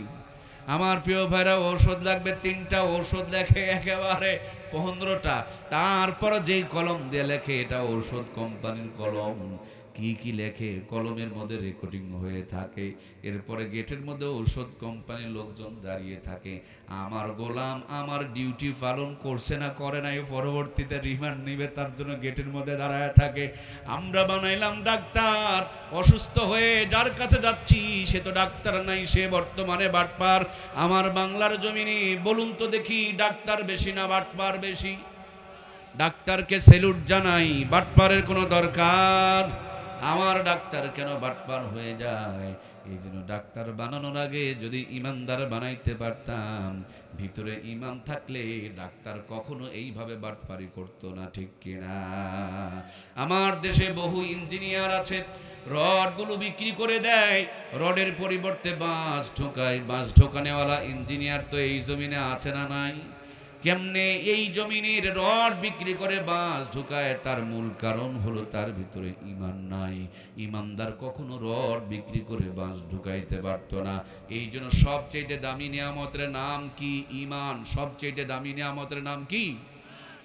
আমার প্রিয় ভাইরা, ঔষধ লাগবে 3টা, ঔষধ লেখে একেবারে 15টা। তারপর যেই কলম দিয়ে লেখে এটা ঔষধ কোম্পানির কলম, কি কি লেখে কলমের মধ্যে রেকর্ডিং হয়ে থাকে। এরপরে গেটের মধ্যে ঔষধ কোম্পানির লোকজন দাঁড়িয়ে থাকে। আমার গোলাম আমার ডিউটি পালন করছে না করে নাই, পরবর্তীতে রিমান্ড নিবে, তার জন্য গেটের মধ্যে দাঁড়ায় থাকে। আমরা বানাইলাম ডাক্তার, অসুস্থ হয়ে যার কাছে যাচ্ছি সে তো ডাক্তার নাই, সে বর্তমানে বাটপার। আমার বাংলার জমিনে বলুন তো দেখি, ডাক্তার বেশি না বাটপার বেশি? ডাক্তারকে স্যালুট জানাই, বাটপারের কোনো দরকার? আমার ডাক্তার কেন বাটপার হয়ে যায়? এই জন্য ডাক্তার বানানোর আগে যদি ইমানদার বানাইতে পারতাম, ভিতরে ইমান থাকলে ডাক্তার কখনো এইভাবে বাটপারি করতো না, ঠিক কিনা? আমার দেশে বহু ইঞ্জিনিয়ার আছে, রডগুলো বিক্রি করে দেয়, রডের পরিবর্তে বাঁশ ঢোকায়। বাঁশ ঢোকানেওয়ালা ইঞ্জিনিয়ার তো এই জমিনে আছে না নাই? কেমনে এই জমিনের রড বিক্রি করে বাঁশ ঢুকায়? তার মূল কারণ হলো তার ভিতরে ঈমান নাই। ঈমানদার কখনো রড বিক্রি করে বাঁশ ঢুকাইতে পারতো না। এই জন্য সবচেয়ে দামি নিয়ামতের নাম কি? ঈমান। সবচেয়ে দামি নিয়ামতের নাম কি?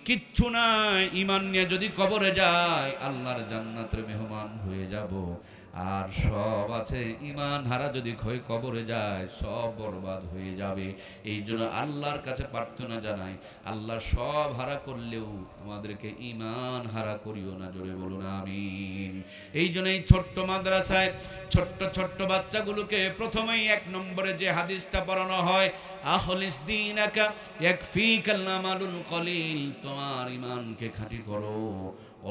কিচ্ছু নাই। ঈমান নিয়ে যদি কবরে যায়, আল্লাহর জান্নাতের মেহমান হয়ে যাব। আর সব আছে, ঈমান হারা যদি কবরে যায়, সব বরবাদ হয়ে যাবে। এই জন্য আল্লাহর কাছে প্রার্থনা জানাই, আল্লাহ সব হারা করলেও আমাদেরকে ঈমান হারা করিও না। জোরে বলুন আমিন। এই জন্য এই ছোট্ট মাদ্রাসায় ছোট্ট ছোট্ট বাচ্চাগুলোকে প্রথমেই 1 নম্বরে যে হাদিসটা পড়ানো হয়, আখলিস দীনাকা ইয়াকফিকাল আমালুল কলিল, তোমার ঈমানকে খাঁটি করো,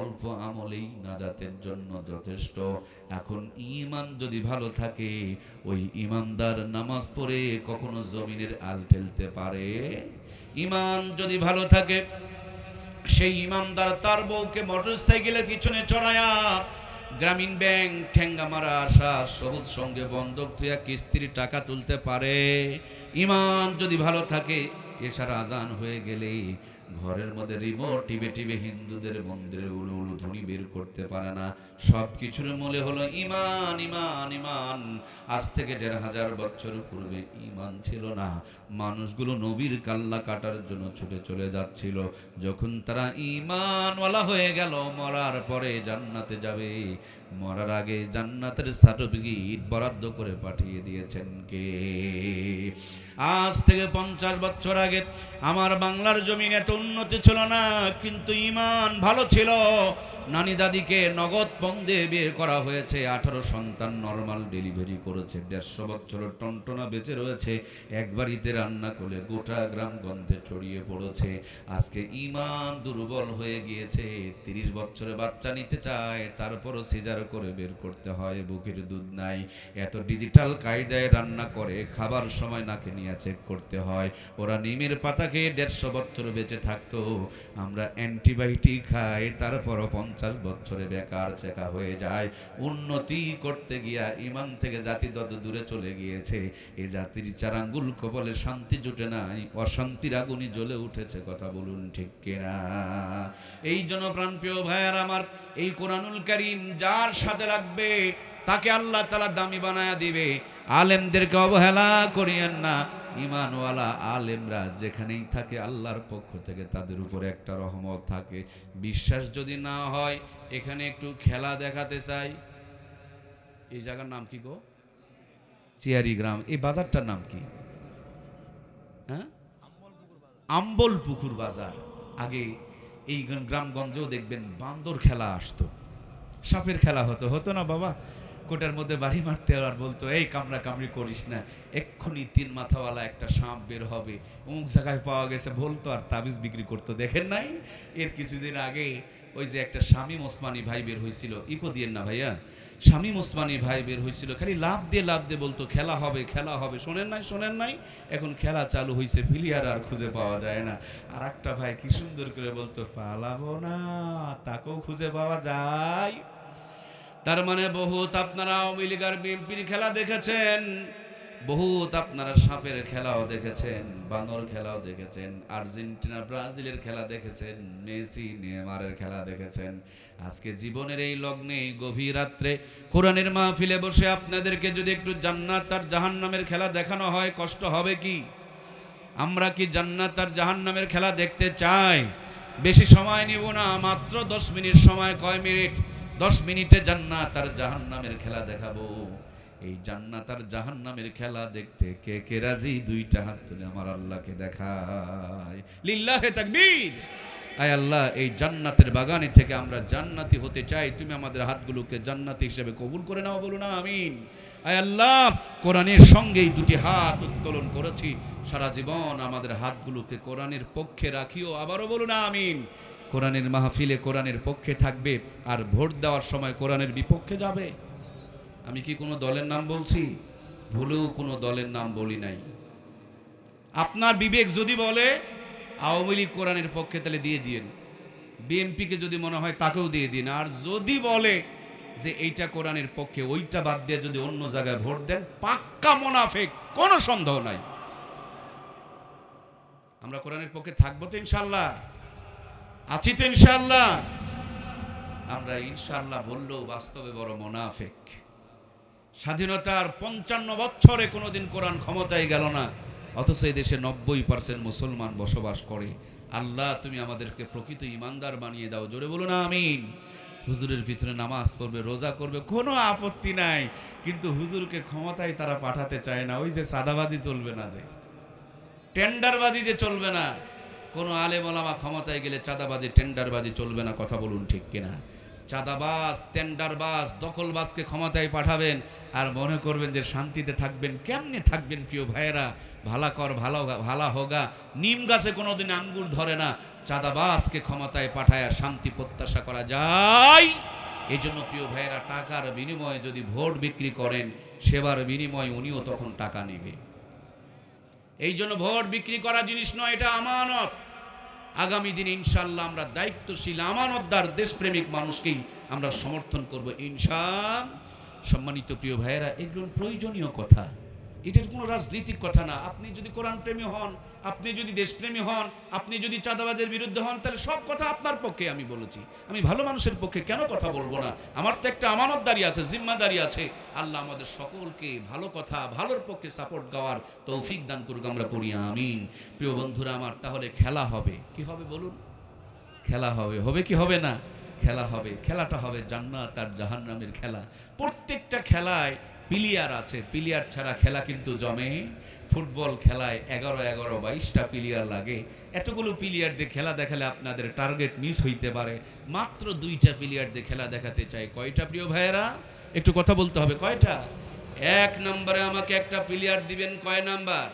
অল্প আমলেই নাজাতের জন্য যথেষ্ট। এখন ঈমান যদি ভালো থাকে, ওই ঈমানদার নামাজ পড়ে কখনো জমিনের আল ঠেলতে পারে? ঈমান যদি ভালো থাকে, সেই ঈমানদার তার বউকে মোটরসাইকেলের পিছনে চড়ায়া গ্রামীণ ব্যাংক ঠেঙ্গা মারা আসা সবুজ সঙ্গে বন্ধক থুয়া কিস্তির টাকা তুলতে পারে। ঈমান যদি ভালো থাকে, এছাড়া আজান হয়ে গেলে ঘরের মধ্যে রিমোট টিপে টিপে হিন্দুদের মন্দিরে উলু উলু ধ্বনি বের করতে পারে না। সব কিছুর মূলে হলো ঈমান, ঈমান, ঈমান। আজ থেকে 1500 বছর পূর্বে ঈমান ছিল না। মানুষগুলো নবীর কাল্লা কাটার জন্য ছুটে চলে যাচ্ছিল। যখন তারা ঈমানওয়ালা হয়ে গেল, মরার পরে জান্নাতে যাবে, মরার আগে জান্নাতের সার্টিফিকেট বরাদ্দ করে পাঠিয়ে দিয়েছেন কে? আজ থেকে 50 বছর আগে আমার বাংলার জমিনে এত উন্নতি ছিল না, কিন্তু ঈমান ভালো ছিল। নানি দাদিকে নগদ বন্ধে বিয়ে করা হয়েছে, 18 সন্তান নরমাল ডেলিভারি করেছে, 150 বছরের টনটনা বেঁচে রয়েছে। এক বাড়িতে রান্না করে গোটা গ্রাম গন্ধে ছড়িয়ে পড়েছে। আজকে ঈমান দুর্বল হয়ে গিয়েছে। 30 বছরে বাচ্চা নিতে চায়, তারপরও সিজার করে বের করতে হয়, বুকের দুধ নাই। এত ডিজিটাল কায়দায় রান্না করে, খাবার সময় নাকে নিয়ে চেক করতে হয়। ওরা নিমের পাতা খেয়ে 150 বছর বেঁচে থাকতো, আমরা অ্যান্টিবায়োটিক খাই, তারপরও 50 বছরে বেকার চেকা হয়ে যায়। উন্নতি করতে গিয়া ঈমান থেকে জাতি তত দূরে চলে গিয়েছে। এই জাতির 4 আঙ্গুল কবলে শান্তি জুটে নাই, অশান্তির আগুনই জ্বলে উঠেছে। কথা বলুন ঠিক কিনা? এই জন্য প্রাণপ্রিয় ভাইয়ার আমার, এই কোরআনুল কারীম যার সাথে লাগবে তাকে আল্লাহ তাআলা দামি বানায়া দিবে। আলেমদেরকে অবহেলা করিয়েন না। ঈমানওয়ালা আলেমরা যেখানেই থাকে, আল্লাহর পক্ষ থেকে তাদের উপরে একটা রহমত থাকে। বিশ্বাস যদি না হয়, এখানে একটু খেলা দেখাতে চাই। এই জায়গার নাম কি গো? চিয়ারি গ্রাম। এই বাজারটার নাম কি? হ্যাঁ, আম্বল পুকুর বাজার। আগে এই গ্রামগঞ্জেও দেখবেন বান্দর খেলা আসতো, সাপের খেলা হতো না বাবা? কোটার মধ্যে বাড়ি মারতে আর বলতো এই কামড়া কামড়ি করিস না, এক্ষুনি 3 মাথাওয়ালা একটা সাপ বের হবে, অমুক জায়গায় পাওয়া গেছে বলতো, আর তাবিজ বিক্রি করতো। দেখেন নাই? এর কিছুদিন আগে ওই যে একটা শামীম ওসমানী ভাই বের হয়েছিল, ইকো দিয়েন না ভাইয়া, শামীম ওসমানী ভাই বের হয়েছিল, খালি লাভ দিয়ে বলতো খেলা হবে। শোনেন নাই? এখন খেলা চালু হয়েছে, প্লেয়ার আর খুঁজে পাওয়া যায় না। আর একটা ভাই কি সুন্দর করে বলতো পালাবো না, তাকেও খুঁজে পাওয়া যায়। তার মানে বহুত আপনারা আওয়ামী লীগ আর বিএনপির খেলা দেখেছেন, বহুত আপনারা সাপের খেলাও দেখেছেন, বানর খেলাও দেখেছেন, আর্জেন্টিনা ব্রাজিলের খেলা দেখেছেন, মেসি নেইমারের খেলা দেখেছেন। আজকে জীবনের এই লগ্নে গভীর রাত্রে কোরআনের মাহফিলে বসে আপনাদেরকে যদি একটু জান্নাত আর জাহান্নামের খেলা দেখানো হয়, কষ্ট হবে কি? আমরা কি জান্নাত আর জাহান্নামের খেলা দেখতে চাই? বেশি সময় নিব না, মাত্র 10 মিনিট সময়। কয় মিনিট? 10 মিনিটে জান্নাত আর জাহান্নামের খেলা দেখাবো। এই জান্নাত আর জাহান্নামের খেলা দেখতে কে কে রাজি? 2টা হাত তুলে আমার আল্লাহকে দেখায়। লিল্লাহে তাকবীর। আয় আল্লাহ, এই জান্নাতের বাগানে থেকে আমরা জান্নাতি হতে চাই, তুমি আমাদের হাতগুলোকে জান্নাতি হিসেবে কবুল করে নাও, বলুন আমিন। আয় আল্লাহ, কোরআনের সঙ্গেই 2টি হাত উত্তোলন করেছি, সারা জীবন আমাদের হাতগুলোকে কোরআনের পক্ষে রাখিও, আবারও বলুন আমিন। কোরআনের মাহফিলে কোরআনের পক্ষে থাকবে, আর ভোট দেওয়ার সময় কোরআনের বিপক্ষে যাবে। আমি কি কোনো দলের নাম বলছি? ভুলেও কোনো দলের নাম বলি নাই। আপনার বিবেক যদি বলে আওয়ামী লীগ কোরআনের পক্ষে, তাহলে দিয়ে দিন। বিএনপিকে যদি মনে হয় তাকেও দিয়ে দিন। আর যদি বলে যে এইটা কোরআনের পক্ষে, ওইটা বাদ দিয়ে যদি অন্য জায়গায় ভোট দেন, পাক্কা মুনাফিক, কোনো সন্দেহ নাই। আমরা কোরআনের পক্ষে থাকবো তো ইনশাআল্লাহ, আছি তো ইনশাআল্লাহ। আমরা ইনশাআল্লাহ বললেও বাস্তবে বড় মুনাফিক। স্বাধীনতার 55 বছরে কোনোদিন কোরআন ক্ষমতায় গেল না, অথচ এই দেশে 90% মুসলমান বসবাস করে। আল্লাহ, তুমি আমাদেরকে প্রকৃত ইমানদার বানিয়ে দাও, জোরে বলুন আমিন। হুজুরের পিছনে নামাজ পড়বে, রোজা করবে, কোনো আপত্তি নাই, কিন্তু হুজুরকে ক্ষমতায় তারা পাঠাতে চায় না। ওই যে সাদাবাজি চলবে না, যে টেন্ডারবাজি যে চলবে না, কোন আলেম ওলামা ক্ষমতায় গেলে চাঁদাবাজি টেন্ডারবাজি চলবে না, কথা বলুন ঠিক কিনা? চাঁদাবাজ, টেন্ডারবাজ, দখলবাজকে ক্ষমতায় পাঠাবেন আর মনে করবেন যে শান্তিতে থাকবেন। কেমনে থাকবেন প্রিয় ভাইয়েরা? ভালা কর ভালা হোগা, নিম গাছে কোনোদিন আঙ্গুর ধরে না। চাঁদাবাজকে ক্ষমতায় পাঠায় শান্তি প্রত্যাশা করা যায়? এই জন্য প্রিয় ভাইয়েরা, টাকার বিনিময়ে যদি ভোট বিক্রি করেন, সেবার বিনিময়ে উনিও তখন টাকা নেবে। এই জন্য ভোট বিক্রি করা জিনিস নয়, এটা আমানত। আগামী দিনে ইনশাআল্লাহ আমরা দায়িত্বশীল, আমানতদার, দেশপ্রেমিক মানুষকেই আমরা সমর্থন করব ইনশাআল্লাহ। সম্মানিত প্রিয় ভাইয়েরা, এগুলো প্রয়োজনীয় কথা, এটার কোনো রাজনৈতিক কথা না। আপনি যদি কোরআন প্রেমী হন, আপনি যদি দেশপ্রেমী হন, আপনি যদি চাঁদাবাজের বিরুদ্ধে হন, তাহলে সব কথা আপনার পক্ষে আমি বলেছি। আমি ভালো মানুষের পক্ষে কেন কথা বলবো না? আমার তো একটা আমানতদারি আছে, জিম্মাদারি আছে। আল্লাহ আমাদের সকলকে ভালো কথা, ভালোর পক্ষে সাপোর্ট দেওয়ার তৌফিক দান করুক, আমরা পড়ি আমিন। প্রিয় বন্ধুরা আমার, তাহলে খেলা হবে, কি হবে বলুন? খেলা হবে, হবে কি হবে না? খেলা হবে। খেলাটা হবে জান্নাত আর জাহান্নামের খেলা। প্রত্যেকটা খেলায় প্লেয়ার আছে, প্লেয়ার ছাড়া খেলা কিন্তু জমে। ফুটবল খেলায় 11-22টা প্লেয়ার লাগে। এতগুলো প্লেয়ার দিয়ে খেলা দেখালে আপনাদের টার্গেট মিস হইতে পারে। মাত্র 2টা প্লেয়ার দিয়ে খেলা দেখাতে চাই। কয়টা প্রিয় ভাইয়েরা? একটু কথা বলতে হবে, কয়টা? 1 নম্বরে আমাকে একটা প্লেয়ার দিবেন, কয় নাম্বার?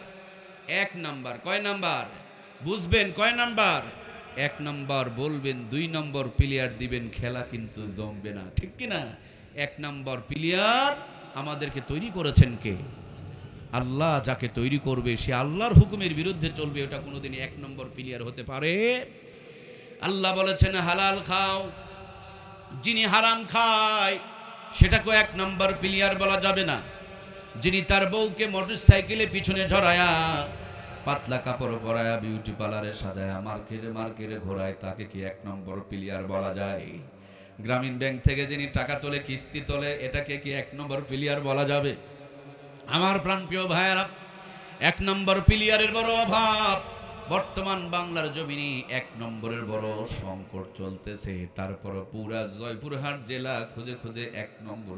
1 নাম্বার। কয় নাম্বার? বুঝবেন, কয় নাম্বার? 1 নাম্বার বলবেন, 2 নম্বর প্লেয়ার দিবেন, খেলা কিন্তু জমবে না, ঠিক কিনা? 1 নম্বর প্লেয়ার আমাদেরকে তৈরি করেছেন কে? আল্লাহ। যাকে তৈরি করবে সে আল্লাহর হুকুমের বিরুদ্ধে চলবে, ওটা কোনোদিন 1 নম্বর প্লেয়ার হতে পারে? আল্লাহ বলেছেন হালাল খাও, যিনি হারাম খায় সেটাকে 1 নম্বর প্লেয়ার বলা যাবে না। যিনি তার বউকে মোটরসাইকেলে পিছনে ঝরায়া, পাতলা কাপড় পরায়া, বিউটি পার্লারে সাজায়া, মার্কেটে ঘোরায়, তাকে কি 1 নম্বর প্লেয়ার বলা যায়? গ্রামীণ ব্যাংক থেকে যিনি টাকা তোলে, কিস্তি তোলে, এটাকে কি 1 নম্বর প্লেয়ার বলা যাবে? আমার প্রাণপ্রিয় ভাইয়েরা, 1 নম্বর প্লেয়ারের বড় অভাব। বর্তমান বাংলার জমিনে 1 নম্বরের বড় সংকট চলতেছে, তারপর পুরা জয়পুরহাট জেলা খুঁজে খুঁজে 1 নম্বর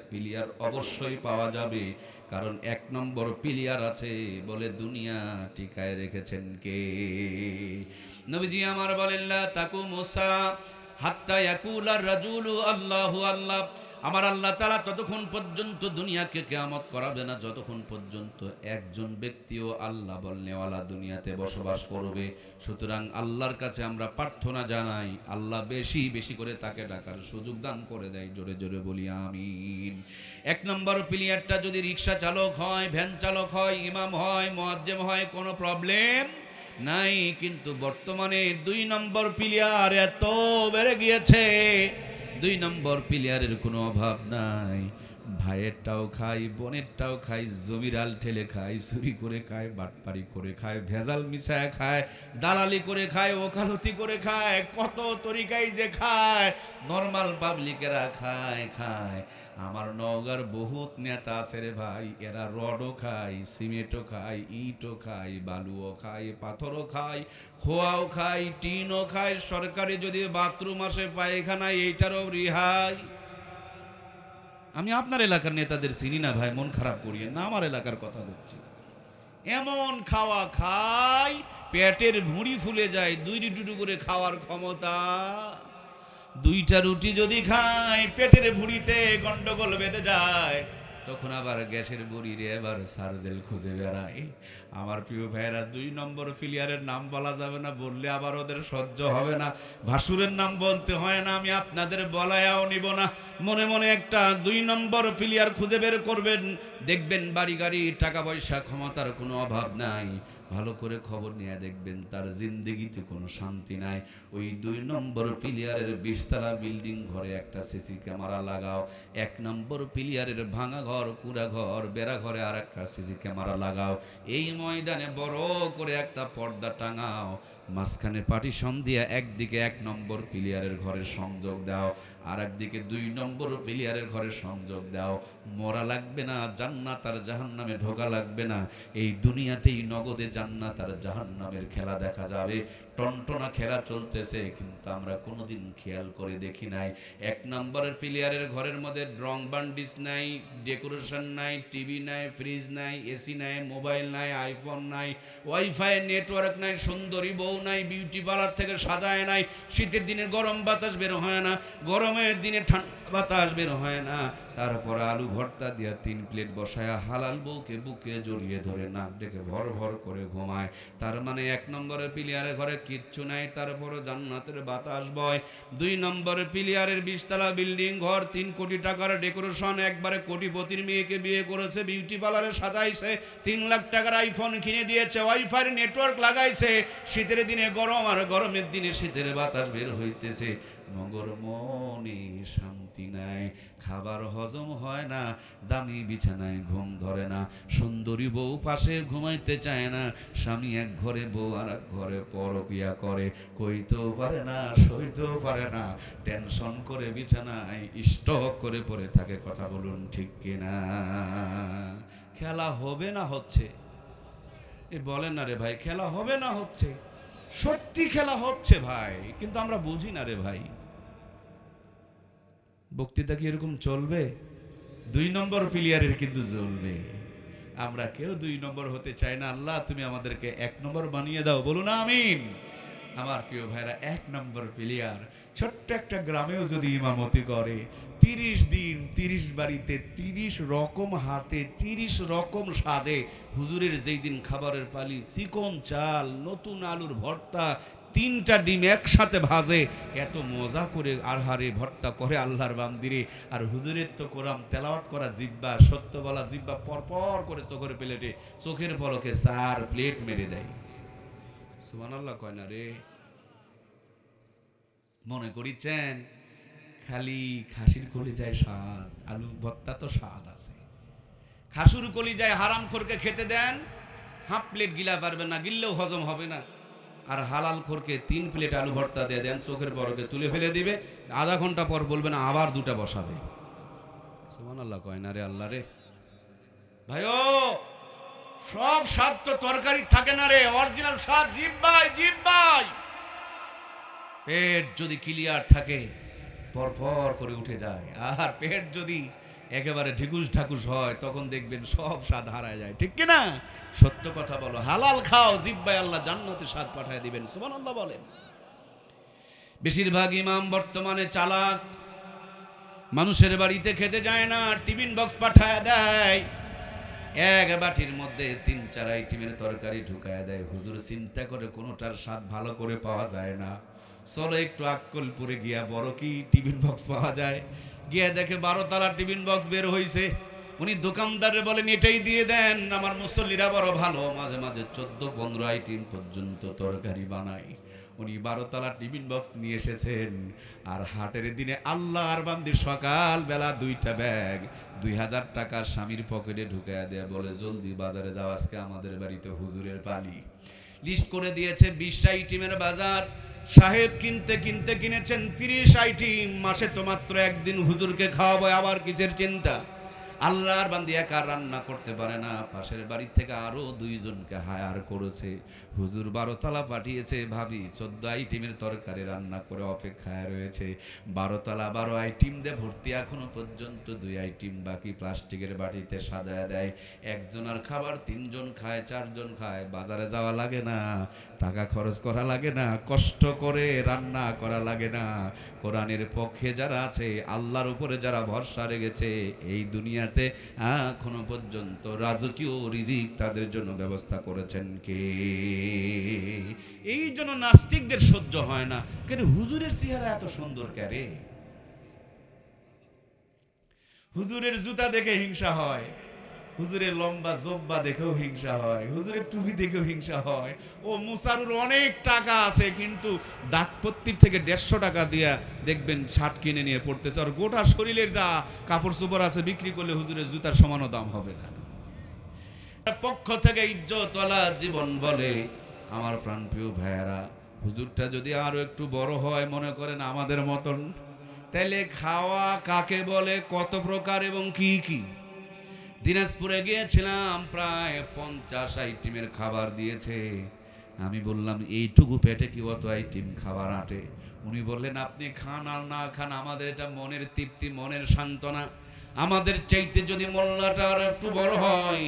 প্লেয়ার অবশ্যই পাওয়া যাবে, কারণ 1 নম্বর প্লেয়ার আছে বলে দুনিয়া টিকায় রেখেছেন কে? নবীজি আমার বলেন, লা তাকুমুসা হাত্তা ইয়াকুলার রাজুলু আল্লাহু আল্লাহ। আমার আল্লাহ তাআলা ততক্ষণ পর্যন্ত দুনিয়াকে কিয়ামত করাবে না যতক্ষণ পর্যন্ত একজন ব্যক্তিও আল্লাহ বলনেওয়ালা দুনিয়াতে বসবাস করবে। সুতরাং আল্লাহর কাছে আমরা প্রার্থনা জানাই, আল্লাহ বেশি বেশি করে তাকে ডাকার সুযোগ দান করে দেয়। জোরে জোরে বলি আমিন। 1 নম্বর প্লেয়ারটা যদি রিক্সা চালক হয়, ভ্যান চালক হয়, ইমাম হয়, মুয়াজ্জিম হয়, কোনো প্রবলেম নাই। কিন্তু বর্তমানে 2 নম্বর প্লেয়ার এত বেড়ে গিয়েছে, 2 নম্বর প্লেয়ারের কোনো অভাব নাই। ভাইয়েরটাও খাই, বোনেরটাও খাই, জমিরাল ঠেলে খায়, চুরি করে খায়, বাটপারি করে খায়, ভেজাল মিশায় খায়, দালালি করে খায়, ওকালতি করে খায়, কত তরিকায় যে খায়, নর্মাল পাবলিকেরা খায় খায়। আমার নওগাঁর বহুত নেতা আছে রে ভাই, এরা রডও খায়, সিমেন্টও খায়, ইটও খায়, বালুও খায়, পাথরও খায়, খোয়াও খায়, টিনও খায়। সরকারি যদি বাথরুম আসে পায়খানায়, এইটারও রিহাই। আমি আপনার এলাকার নেতাদের চিনি না ভাই, মন খারাপ করিয়েন না, আমার এলাকার কথা বলছি। এমন খাওয়া খায় পেটের ভুঁড়ি ফুলে যায়, 2 রুটি করে খাওয়ার ক্ষমতা। 2টা রুটি যদি খায় পেটের ভুঁড়িতে গন্ডগোল বেঁধে যায়, তখন আবার গ্যাসের বড়িরে এবার সার্জেল খুঁজে বেড়ায়। আমার প্রিয় ভাইয়েরা, 2 নম্বর প্লেয়ারের নাম বলা যাবে না, বললে আবার ওদের সহ্য হবে না। ভাসুরের নাম বলতে হয় না, আমি আপনাদের বলায়াও নিব না। মনে মনে একটা 2 নম্বর প্লেয়ার খুঁজে বের করবেন, দেখবেন বাড়ি গাড়ি টাকা পয়সা ক্ষমতার কোনো অভাব নাই। ভালো করে খবর নিয়ে দেখবেন তার জিন্দেগিতে কোনো শান্তি নাই। ওই 2 নম্বর প্লেয়ারের 20 তলা বিল্ডিং ঘরে একটা সিসি ক্যামেরা লাগাও। 1 নম্বর প্লেয়ারের ভাঙা ঘর, কুড়া ঘর, বেড়া ঘরে আর একটা সিসি ক্যামেরা লাগাও। এই ময়দানে বড় করে একটা পর্দা টাঙাও, মাঝখানে পার্টিশন দিয়ে একদিকে 1 নম্বর প্লেয়ারের ঘরে সংযোগ দাও, আর একদিকে 2 নম্বর প্লেয়ারের ঘরে সংযোগ দাও। মরা লাগবে না, জান্নাত আর জাহান্নামে ঢোকা লাগবে না। এই দুনিয়াতেই নগদে জান্নাত আর জাহান্নামের খেলা দেখা যাবে। টনটনা খেলা চলতেছে, কিন্তু আমরা কোনোদিন খেয়াল করে দেখি নাই। 1 নম্বরের প্লেয়ারের ঘরের মধ্যে রং বান্ডিস নাই, ডেকোরেশন নাই, টিভি নাই, ফ্রিজ নাই, এসি নাই, মোবাইল নাই, আইফোন নাই, ওয়াইফাই নেটওয়ার্ক নাই, সুন্দরী বউ নাই, বিউটি পার্লার থেকে সাজায় নাই। শীতের দিনে গরম বাতাস বের হয় না, গরমের দিনে ঠান্ডা বাতাস বের হয় না। তারপর আলু ভর্তা দিয়া 3 প্লেট বসায়া হালাল বউকে বুকে জড়িয়ে ধরে নাক ডেকে ভর ভর করে ঘুমায়। তার মানে 1 নম্বরের প্লেয়ারের ঘরে কিচ্ছু নাই, তারপরও জান্নাতের বাতাস বয়। 2 নম্বরের প্লেয়ারের 20 তলা বিল্ডিং ঘর, 3 কোটি টাকার ডেকোরেশন, একবারে কোটিপতির মেয়েকে বিয়ে করেছে, বিউটি পার্লারে সাজাইছে, 3 লাখ টাকার আইফোন কিনে দিয়েছে, ওয়াইফাই নেটওয়ার্ক লাগাইছে। শীতের দিনে গরম আর গরমের দিনে শীতের বাতাস বের হইতেছে। মগর মনে শান্তি নাই, খাবার হজম হয় না, দামি বিছানায় ঘুম ধরে না, সুন্দরী বউ পাশে ঘুমাইতে চায় না, স্বামী এক ঘরে বউ আর এক ঘরে পরকিয়া করে, কইতেও পারে না, সইতেও পারে না, টেনশন করে বিছানায় স্টক করে পড়ে থাকে। কথা বলুন ঠিক কিনা? খেলা হবে না হচ্ছে? এ বলেন না রে ভাই, খেলা হবে না হচ্ছে? সত্যি খেলা হচ্ছে ভাই, কিন্তু আমরা বুঝি না রে ভাই। বক্তৃতা কি এরকম চলবে? 2 নম্বর প্লেয়ারের কিন্তু চলবে। আমরা কেউ 2 নম্বর হতে চাই না। আল্লাহ তুমি আমাদেরকে 1 নম্বর বানিয়ে দাও, বলুন আমিন। আমার প্রিয় ভাইরা, 1 নম্বর প্লেয়ার ছোট্ট একটা গ্রামেও যদি ইমামতি করে, 30 দিন 30 বাড়িতে 30 রকম হাতে 30 রকম স্বাদে, হুজুরের যেই দিন খাবারের পালি, চিকন চাল, নতুন আলুর ভর্তা, 3টা ডিম একসাথে ভাজে, এত মজা করে আহারে ভর্তা করে আল্লাহর বান্দিরে। আর হুজুরের তো কোরআন তেলাওয়াত করা জিব্বা, সত্য বলা জিব্বা, পরপর করে চোখের প্লেটে, চোখের পলকে 4 প্লেট মেরে দেয়। সুবহানাল্লাহ কয় না রে? মনে করিছেন খালি খাসির কলিজায় স্বাদ, আলু ভর্তা তো স্বাদ আছে। খাসুর কলিজায় হারামখোরকে খেতে দেন, 1/2 প্লেট গিলা পারবে না, গিললেও হজম হবে না। আর হালাল খোরকে 3 প্লেট আলু ভর্তা দিয়ে দেন, চোখের পলকে তুলে ফেলে দিবে, আধা ঘন্টা পর বলবেন আবার 2টা বসাবে। সুবহানাল্লাহ কয় না রে? আল্লাহ রে ভাইও, সব স্বাদ তো তরকারি থাকে না রে, অরিজিনাল স্বাদ জিহ্বায়, জিহ্বায়। পেট যদি ক্লিয়ার থাকে পরপর করে উঠে যায়, আর পেট যদি একেবারে ঢিকুস ঢাকুস হয় তখন দেখবেন সব স্বাদ হারায় যায়, ঠিক কি না? সত্য কথা বলো, হালাল খাও, জিহ্বায় আল্লাহ জান্নাতে স্বাদ পাঠায় দিবেন, সুবহানাল্লাহ বলেন। বেশিরভাগ ইমাম বর্তমানে চালাক, মানুষের বাড়িতে খেতে যায় না, টিফিন বক্স পাঠায় দেয়, এক বাটির মধ্যে ৩-৪ আইটেমের তরকারি ঢুকায় দেয়। হুজুর চিন্তা করে কোনোটার স্বাদ ভালো করে পাওয়া যায় না, চলো একটু আক্কলপুরে গিয়া বড় কি টিফিন বক্স পাওয়া যায়, গিয়া দেখে 12 তলা টিফিন বক্স বের হইছে। উনি দোকানদারে বলেন এটাই দিয়ে দেন, আমার মুসল্লিরা বড় ভালো, মাঝে মাঝে 14-15 আইটেম পর্যন্ত তরকারি বানায়। উনি 12 তলা টিফিন বক্স নিয়ে এসেছেন, আর হাটের দিনে আল্লাহর বান্দি সকাল বেলা 2টা ব্যাগ 2000 টাকা স্বামীর পকেটে ঢুকায় দেয়া, বলে জলদি বাজারে যাও, আজকে আমাদের বাড়িতে হুজুরের পালি। লিস্ট করে দিয়েছে 20 আইটেমের বাজার, সাহেব কিনতে কিনতে কিনেছেন 30 আইটেম। মাসে তো মাত্র একদিন হুজুরকে খাওয়াবো, আবার কিসের চিন্তা? আল্লাহর বান্দি একা রান্না করতে পারে না, পাশের বাড়ি থেকে আরো 2 জনকে হায়ার করেছে। হুজুর 12 তলা পাঠিয়েছে, ভাবি 14 আইটেমের তরকারি রান্না করে অপেক্ষায় রয়েছে। 12 তলা 12 আইটেম দিয়ে ভর্তি, এখনো পর্যন্ত 2 আইটেম বাকি, প্লাস্টিকের বাটিতে সাজায় দেয়। একজনের খাবার 3 জন খায়, 4 জন খায়, বাজারে যাওয়া লাগে না, টাকা খরচ করা লাগে না, কষ্ট করে রান্না করা লাগে না। কোরআনের পক্ষে যারা আছে, আল্লাহর উপরে যারা ভরসা রেখেছে, এই দুনিয়াতে এখনো পর্যন্ত রাজকীয় রিজিক তাদের জন্য ব্যবস্থা করেছেন কে? এই জন্য নাস্তিকদের সহ্য হয় না, কেন হুজুরের চেহারা এত সুন্দর ক্যারে, হুজুরের জুতা দেখে হিংসা হয়, হুজুরের লম্বা জব্বা দেখেও হিংসা হয়, হুজুরের টুপি দেখেও হিংসা হয়। ও মুসারুর অনেক টাকা আছে, কিন্তু ডাকপত্তির থেকে 150 টাকা দিয়া দেখবেন শার্ট কিনে নিয়ে পড়তেছে, আর গোটা শরীরের যা কাপড় চোপড় আছে বিক্রি করলে হুজুরের জুতার সমানও দাম হবে না। পক্ষ থেকে ইজ্জতওয়ালা জীবন বলে। আমার প্রাণপ্রিয় ভাইয়েরা, হুজুরটা যদি আরো একটু বড় হয়, মনে করেন আমাদের মতন, তাহলে খাওয়া কাকে বলে, কত প্রকার এবং কি কি। দিনাজপুরে গিয়েছিলাম, প্রায় 50 আইটেমের খাবার দিয়েছে। আমি বললাম এইটুকু পেটে কি অত আইটেম খাবার আটে? উনি বললেন আপনি খান আর না খান, আমাদের এটা মনের তৃপ্তি, মনের সান্ত্বনা। আমাদের চাইতে যদি মোল্লাটা আর একটু বড় হয়,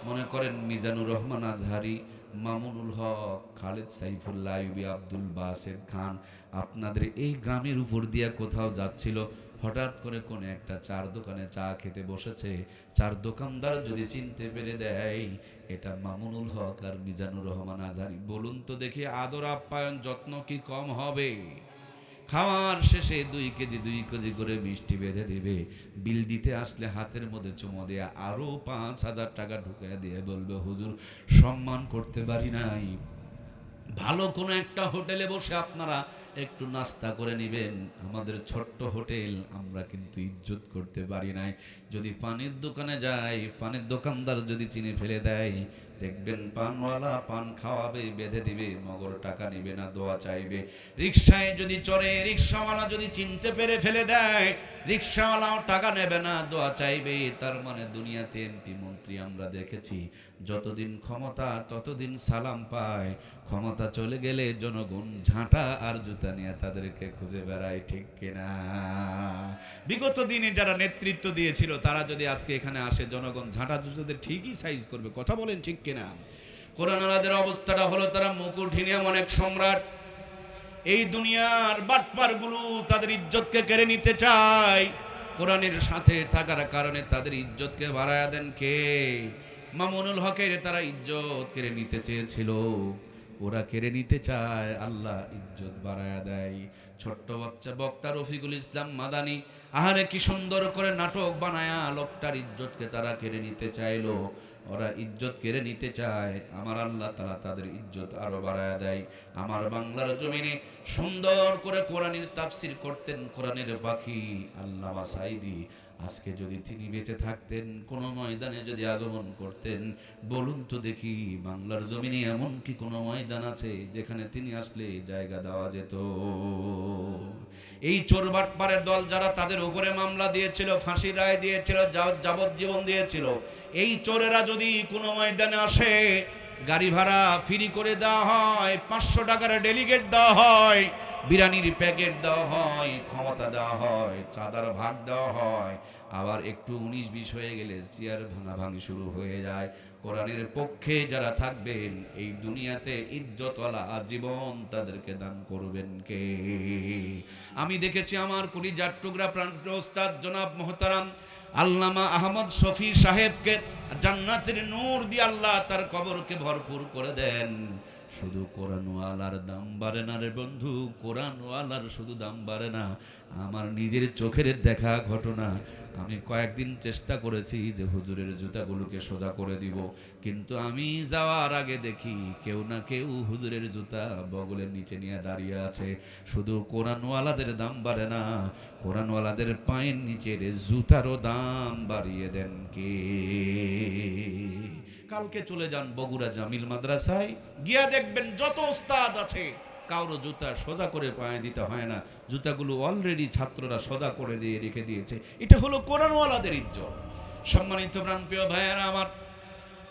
মনে করেন মিজানুর রহমান আজহারি, মামুনুল হক, খালেদ সাইফুল্লাহ আইয়ুবী, আব্দুল বাসেদ খান, আপনাদের এই গ্রামের উপর দিয়ে কোথাও যাচ্ছিল, হঠাৎ করে কোন একটা চার দোকানে চা খেতে বসেছে, চার দোকানদার যদি চিনতে পেরে দেয় এটা মামুনুল হক আর মিজানুর রহমান আজহারি, বলুন তো দেখি আদর আপ্যায়ন যত্ন কি কম হবে? খাওয়ার শেষে 2 কেজি করে মিষ্টি বেঁধে দিবে, বিল দিতে আসলে হাতের মধ্যে চুমো দিয়ে আরো 5000 টাকা ঢুকিয়ে দিয়ে বলবে হুজুর সম্মান করতে পারি নাই, ভালো কোনো একটা হোটেলে বসে আপনারা একটু নাস্তা করে নেবেন, আমাদের ছোট্ট হোটেল, আমরা কিন্তু ইজ্জত করতে পারি নাই। যদি পানির দোকানে যাই, পানির দোকানদার যদি চিনে ফেলে দেয়, দেখবেন পানওয়ালা পান খাওয়াবে, বেঁধে দিবে, মগর টাকা নিবে না, দোয়া চাইবে। রিকশায় যদি চড়ে, রিকশাওয়ালা যদি চিনতে পেরে ফেলে দেয়, রিকশাওয়ালাও টাকা নেবে না, দোয়া চাইবে। তার মানে দুনিয়াতে এমপি মন্ত্রী আমরা দেখেছি, যতদিন ক্ষমতা ততদিন সালাম পায়, ক্ষমতা চলে গেলে জনগণ ঝাঁটা আর জুতা নিয়ে তাদেরকে খুঁজে বেড়ায়, ঠিক কিনা? বিগত দিনে যারা নেতৃত্ব দিয়েছিল তারা যদি আজকে এখানে আসে, জনগণ ঝাঁটা জুতাদের ঠিকই সাইজ করবে, কথা বলেন ঠিক কিনা? কোরআনওয়ালাদের অবস্থাটা হলো তারা মুকুটহীন অনেক সম্রাট, এই দুনিয়ার বাটপারগুলো তাদের ইজ্জতকে কেড়ে নিতে চায়। কোরআনের সাথে থাকার কারণে তাদের ইজ্জতকে বাড়ায়া দেন কে? মামুনুল হকের তারা ইজ্জত কেড়ে নিতে চেয়েছিল, ওরা কেড়ে নিতে চায়, আল্লাহ ইজ্জত বাড়ায়া দেয়। ছোট্ট বাচ্চা বক্তা রফিকুল ইসলাম মাদানি, আহারে কি সুন্দর করে নাটক বানায়া লোকটার ইজ্জতকে তারা কেড়ে নিতে চাইলো, ওরা ইজ্জত কেড়ে নিতে চায়, আমার আল্লাহ তাআলা তাদের ইজ্জত আরো বাড়ায়া দেয়। আমার বাংলার জমিনে সুন্দর করে কোরআনের তাফসীর করতেন কোরআনের পাখি আল্লামা সাঈদী, আজকে যদি তিনি বেঁচে থাকতেন, কোনো ময়দানে যদি আগমন করতেন, বলুন তো দেখি বাংলার জমিনে এমন কি কোনো ময়দান আছে যেখানে তিনি আসলে জায়গা দেওয়া যেত? এই চোর বাটপারের দল যারা তাদের উপরে মামলা দিয়েছিল, ফাঁসির রায় দিয়েছিল, যাবজ্জীবন দিয়েছিল, এই চোরেরা যদি কোনো ময়দানে আসে, গাড়ি ভাড়া ফ্রি করে দেওয়া হয়, 500 টাকার ডেলিগেট দেওয়া হয়, বিরিয়ানির প্যাকেট দেওয়া হয়, ক্ষমতা দেওয়া হয়, চাঁদার ভাগ দেওয়া হয়, আবার একটু 19-20 হয়ে গেলে চেয়ার ভাঙাভাঙি শুরু হয়ে যায়। কোরআনের পক্ষে যারা থাকবেন এই দুনিয়াতে ইজ্জতওয়ালা জীবন তাদেরকে দান করবেন কে? আমি দেখেছি আমার কলিজার টুকরা প্রাণপ্রিয় ওস্তাদ জনাব মোহতারাম আল্লামা আহমদ শফি সাহেবকে জান্নাতের নূর দিয়ে আল্লাহ তার কবরকে ভরপুর করে দেন। শুধু কোরআনওয়ালার দাম বাড়ে না রে বন্ধু, কোরআনওয়ালার শুধু দাম বাড়ে না, আমার নিজের চোখের দেখা ঘটনা। আমি কয়েকদিন চেষ্টা করেছি যে হুজুরের জুতাগুলোকে সোজা করে দিব, কিন্তু আমি যাওয়ার আগে দেখি কেউ না কেউ হুজুরের জুতা বগলের নিচে নিয়ে দাঁড়িয়ে আছে। শুধু কোরআনওয়ালাদের দাম বাড়ে না, কোরআনওয়ালাদের পায়ের নিচের জুতারও দাম বাড়িয়ে দেন কে? কালকে চলে যান বগুড়া জামিল মাদ্রাসায়, গিয়া দেখবেন যত উস্তাদ আছে কারো জুতা সোজা করে পায়ে দিতে হয় না, জুতাগুলো অলরেডি ছাত্ররা সোজা করে দিয়ে রেখে দিয়েছে। এটা হলো কোরআনওয়ালাদের ইজ্জত। সম্মানিত প্রাণপ্রিয় ভাইয়েরা আমার,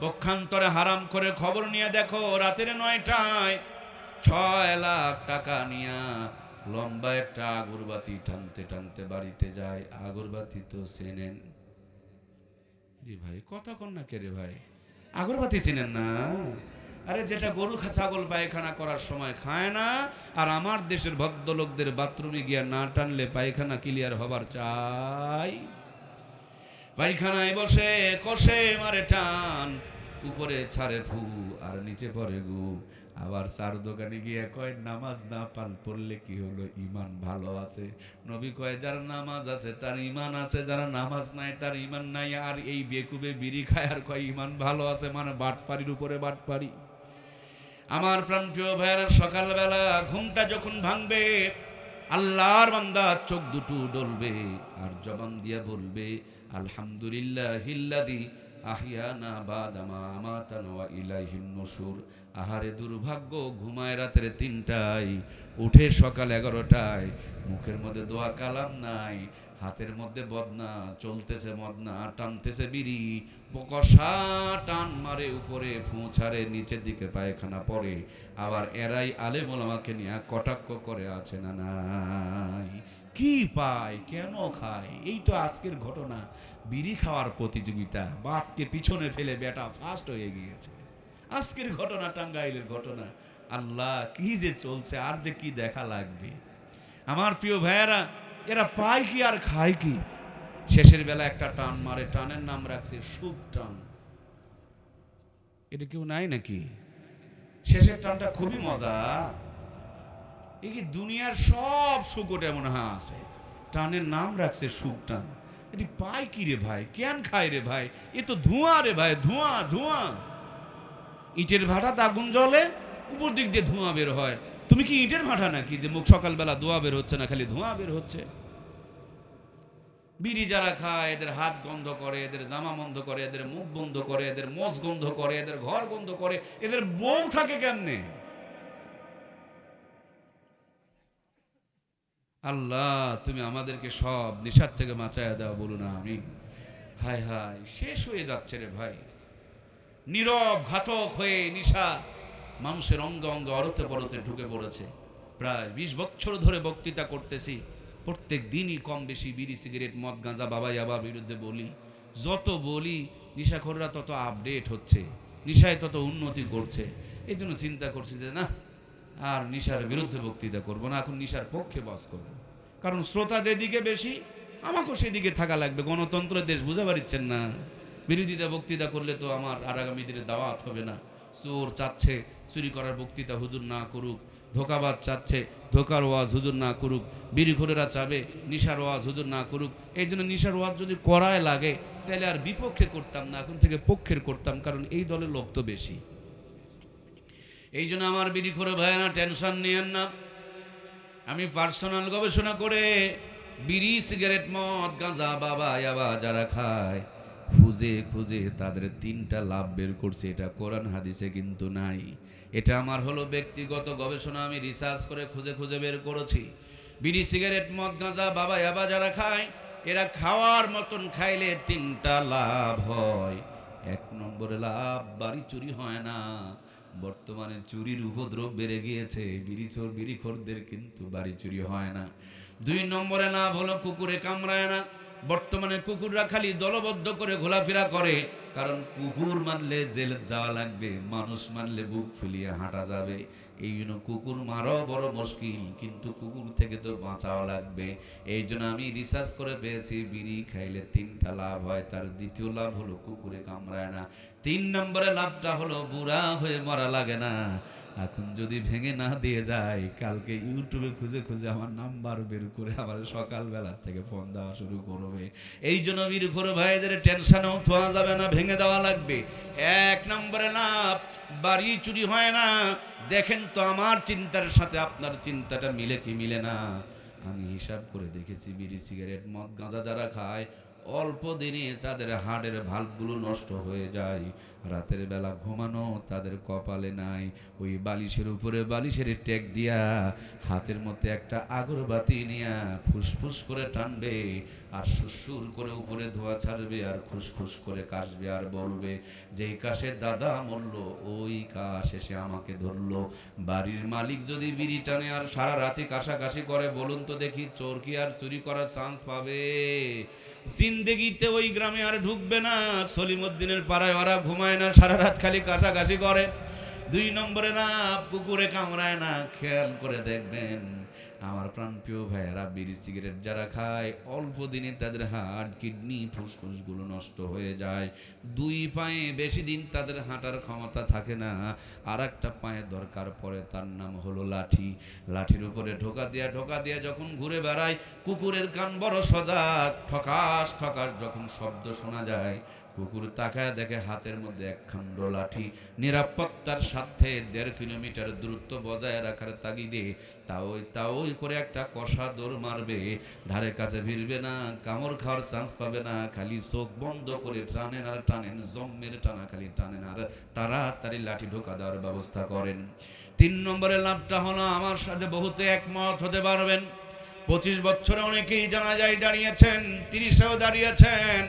পক্ষান্তরে হারাম করে খবর নিয়ে দেখো, রাতের 9টায় 6 লাখ টাকা নিয়া লম্বা একটা আগরবাতি টানতে টানতে বাড়িতে যায়। আগরবাতি তো চেনেন রে ভাই, কথা কন না কে রে ভাই? আগরবাতি চেনেন না? আরে যেটা গরু ছাগল পায়খানা করার সময় খায় না, আর আমার দেশের ভদ্রলোকদের বাথরুমে গিয়া না টানলে পায়খানা ক্লিয়ার হবার চাই। পায়খানায় বসে কষে মারে টান, উপরে ছাড়ে ফু আর নিচে পড়ে গু। আবার চার দোকানে গিয়ে কয় নামাজ না পড়লে কি হলো, ইমান ভালো আছে। নবী কয় যার নামাজ আছে তার ইমান আছে, যারা নামাজ নাই তার ইমান নাই। আর এই বেকুবে বিড়ি খায় আর কয় ইমান ভালো আছে, মানে বাটপাড়ির উপরে বাটপাড়ি। আমার প্রাণপ্রিয় ভাইয়েরা, সকালবেলা ঘুমটা যখন ভাঙবে, আল্লাহর বান্দা চোখ দুটো ডলবে আর জবান দিয়া বলবে আলহামদুলিল্লাহিল্লাযী আহিয়ানা বাদা মা আমাতানা ওয়া ইলাইহিন নুশুর। আহারে দুর্ভাগ্য, ঘুমায় রাতের 3টায়, উঠে সকাল 11টায়, মুখের মধ্যে দোয়া কালাম নাই, হাতের মধ্যে বদনা, চলতেছে মদনা, টানতেছে বিড়ি, কষা টান মারে, উপরে ফুঁছারে, নিচের দিকে পায়খানা পড়ে। আবার এরাই আলেম ওলামাকে নিয়ে কটাক্ষ করে আছে না নাই? কি পায়, কেন খায়? এই তো আজকের ঘটনা, বিড়ি খাওয়ার প্রতিযোগিতা, বাপকে পিছনে ফেলে বেটা ফার্স্ট হয়ে গিয়েছে। আজকের ঘটনা, টাঙ্গাইলের ঘটনা। আল্লাহ, কি যে চলছে, আর যে কি দেখা লাগবে। আমার প্রিয় ভাইয়েরা, এরা পায় কি আর খায় কি? শেষের বেলা একটা টান মারে, টানের নাম রাখছে সুখ টান। এটা কেউ নাই নাকি? শেষের টানটা খুবই মজা। এই কি দুনিয়ার সব সুখ ওটা মনে হয় আছে, টানের নাম রাখছে সুখ টান। এটি পায় কি রে ভাই, কেন খায় রে ভাই? এ তো ধোঁয়া রে ভাই, ধোঁয়া ধোঁয়া। ইটের ভাটাতে আগুন জ্বলে, উপর দিক দিয়ে ধোঁয়া বের হয়। তুমি কি ইটের ভাটা নাকি যে মুখ সকালবেলা ধোঁয়া বের হচ্ছে না, খালি ধোঁয়া বের হচ্ছে? বিড়ি যারা খায় এদের হাত গন্ধ করে, এদের জামা বন্ধ করে, এদের মুখ বন্ধ করে, এদের মোষ গন্ধ করে, এদের ঘর গন্ধ করে, এদের বউ থাকে কেমনে? আল্লাহ, তুমি আমাদেরকে সব নিশার থেকে বাঁচায়া দাও, বলুন আমিন। হায় হায়, শেষ হয়ে যাচ্ছে রে ভাই। নীরব ঘাতক হয়ে নিশা মানুষের অঙ্গ অঙ্গ অরতে পরতে ঢুকে পড়েছে। প্রায় 20 বছর ধরে বক্তৃতা করতেছি, প্রত্যেক দিনই কম বেশি বিড়ি সিগারেট মদ গাঁজা বাবা ইয়াবার বিরুদ্ধে বলি। যত বলি নিশাখোররা তত আপডেট হচ্ছে, নিশায় তত উন্নতি করছে। এই জন্য চিন্তা করছি যে না, আর নিশার বিরুদ্ধে বক্তৃতা করব না, এখন নিশার পক্ষে বাস করব। কারণ শ্রোতা যেদিকে বেশি, আমাকেও সেদিকে থাকা লাগবে। গণতন্ত্রের দেশ, বুঝতে পারছেন না? বিরোধিতা বক্তৃতা করলে তো আমার আর আগামী দিনে দাওয়াত হবে না। চোর চাচ্ছে চুরি করার বক্তৃতা হুজুর না করুক, ধোকাবাজ চাচ্ছে ধোকার ওয়াজ হুজুর না করুক, বিড়িখোরেরা চাবে নিশার ওয়াজ হুজুর না করুক। এই জন্য নিশার ওয়াজ যদি করায় লাগে তাহলে আর বিপক্ষে করতাম না, এখন থেকে পক্ষের করতাম, কারণ এই দলের লোক তো বেশি। এই জন্য আমার বিড়িখোরে ভাইয়েরা টেনশন নিয়েন না। আমি পার্সোনাল গবেষণা করে বিড়ি সিগারেট মদ গাঁজা বাবা ইয়াবা যারা খায় খুঁজে খুঁজে তাদের 3টা লাভ বের করছে, এটা কোরআন হাদিসে কিন্তু নাই। এটা আমার হলো ব্যক্তিগত গবেষণা, আমি রিসার্চ করে খুঁজে খুঁজে বের করেছি। বিড়ি সিগারেট মদ গাঁজা বাবা ইয়াবা যারা খায়, এরা খাওয়ার মতন খাইলে 3টা লাভ হয়। 1 নম্বরে লাভ, বাড়ি চুরি হয় না। বর্তমানে চুরির উপদ্রব বেড়ে গিয়েছে, বিড়িখোরদের কিন্তু বাড়ি চুরি হয় না। 2 নম্বরে লাভ হলো কুকুরে কামড়ায় না। বর্তমানে কুকুররা খালি দলবদ্ধ করে ঘোরাফেরা করে, কারণ কুকুর মানলে জেল যাওয়া লাগবে, মানুষ মানলে বুক ফুলিয়ে হাঁটা যাবে। এই জন্য কুকুর মারাও বড় মুশকিল, কিন্তু কুকুর থেকে তো বাঁচাও লাগবে। এই জন্য আমি রিসার্চ করে পেয়েছি বিড়ি খাইলে 3টা লাভ হয়। তার দ্বিতীয় লাভ হলো কুকুরে কামড়ায় না। 3 নম্বরে লাভটা হলো বুড়া হয়ে মরা লাগে না। এখন যদি ভেঙে না দিয়ে যায়, কালকে ইউটিউবে খুঁজে খুঁজে আমার নাম্বার বের করে আমার সকালবেলা থেকে ফোন দেওয়া শুরু করবে। এই জন্য বীরখোর ভাইদের টেনশনেও থোয়া যাবে না, ভেঙে দেওয়া লাগবে। 1 নম্বরে লাভ, বাড়ি চুরি হয় না। দেখেন তো আমার চিন্তার সাথে আপনার চিন্তাটা মিলে কি মিলে না। আমি হিসাব করে দেখেছি, বিড়ি সিগারেট মদ গাঁজা যারা খায়, অল্প দিনে তাদের হাড়ের ভাল্বগুলো নষ্ট হয়ে যায়। রাতের বেলা ঘুমানো তাদের কপালে নাই। ওই বালিশের উপরে বালিশের টেক দিয়া হাতের মধ্যে একটা আগরবাতি নিয়া ফুসফুস করে টানবে, আর সুরসুর করে উপরে ধোঁয়া ছাড়বে, আর খুসখুস করে কাশবে, আর বলবে যেই কাশে দাদা মরল ওই কাশ এসে আমাকে ধরলো। বাড়ির মালিক যদি বিড়ি টানে আর সারা রাতে কাশাকাশি করে, বলুন তো দেখি চোর কি আর চুরি করার চান্স পাবে? জিন্দেগিতে ওই গ্রামে আর ঢুকবে না। সলিমউদ্দিনের পাড়ায় ওরা ঘুমায় না, সারা রাত খালি কাশাকাশি করে। 2 নম্বরে না, কুকুরে কামড়ায় না। খেয়াল করে দেখবেন আমার প্রাণপ্রিয় ভাইয়েরা, বিড়ি সিগারেট যারা খায়, অল্প দিনে তাদের হার্ট কিডনি ফুসফুসগুলো নষ্ট হয়ে যায়। 2 পায়ে বেশি দিন তাদের হাঁটার ক্ষমতা থাকে না। আর একটা পায়ের দরকার পড়ে, তার নাম হলো লাঠি। লাঠির উপরে ঢোকা দিয়া যখন ঘুরে বেড়ায়, কুকুরের কান বড় সজাগ। ঠকাস ঠকাস যখন শব্দ শোনা যায়, কুকুর তাকায় দেখে হাতের মধ্যে 1 খণ্ড লাঠি। নিরাপত্তার সাথে 1.5 কিলোমিটার দূরত্ব বজায় রাখার তাগিদে তাও করে একটা কষা দৌড় মারবে। ধারে কাছে ভিড়বে না, কামড় খাওয়ার চান্স পাবে না। খালি চোখ বন্ধ করে টানেন আর টানেন, জম্মের টানা খালি টানেন, আর তাড়াতাড়ি লাঠি ঢোকা দেওয়ার ব্যবস্থা করেন। 3 নম্বরের লাভটা হলো, আমার সাথে বহুতে একমত হতে পারবেন। 25 বছরে অনেকেই জানাজায় দাঁড়িয়েছেন, 30এও দাঁড়িয়েছেন,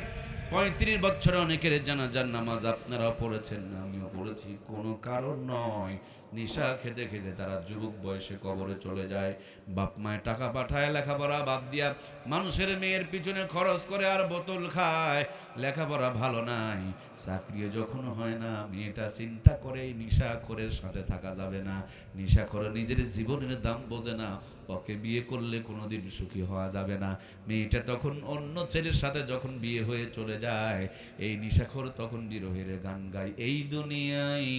35 বছরে অনেকের জানাজার নামাজ আপনারাও পড়েছেন, আমিও পড়েছি। কোনো কারণ নয়, নেশা খেতে খেতে তারা যুবক বয়সে কবরে চলে যায়। বাপ মায়ের টাকা পাঠায় লেখাপড়া বাদ দিয়া মানুষের মেয়ের পিছনে খরচ করে আর বোতল খায়। লেখাপড়া ভালো নাই, চাকরিও যখন হয় না, মেয়েটা চিন্তা করে নেশাখোরের সাথে থাকা যাবে না। নেশাখোর নিজের জীবনের দাম বোঝে না, ওকে বিয়ে করলে কোনোদিন সুখী হওয়া যাবে না। মেয়েটা তখন অন্য ছেলের সাথে যখন বিয়ে হয়ে চলে যায়, এই নেশাখোর তখন বিরহের গান গায়। এই দুনিয়ায়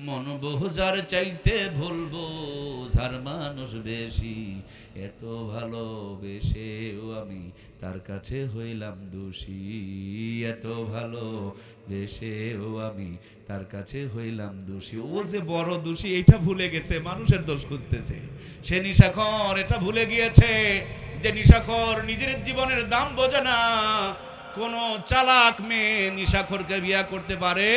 মন বোঝার চাইতে ভুলবো যার মানুষ বেশি, এত ভালোবেসেও আমি তার কাছে হইলাম দোষী, এত ভালোবেসেও আমি তার কাছে হইলাম দোষী। ও যে বড় দোষী এটা ভুলে গেছে, মানুষের দোষ খুঁজতেছে। সে নেশাখোর এটা ভুলে গিয়েছে যে নেশাখোর নিজের জীবনের দাম বোঝে না। কোন চালাক মেয়ে নেশাখোরকে বিয়ে করতে পারে?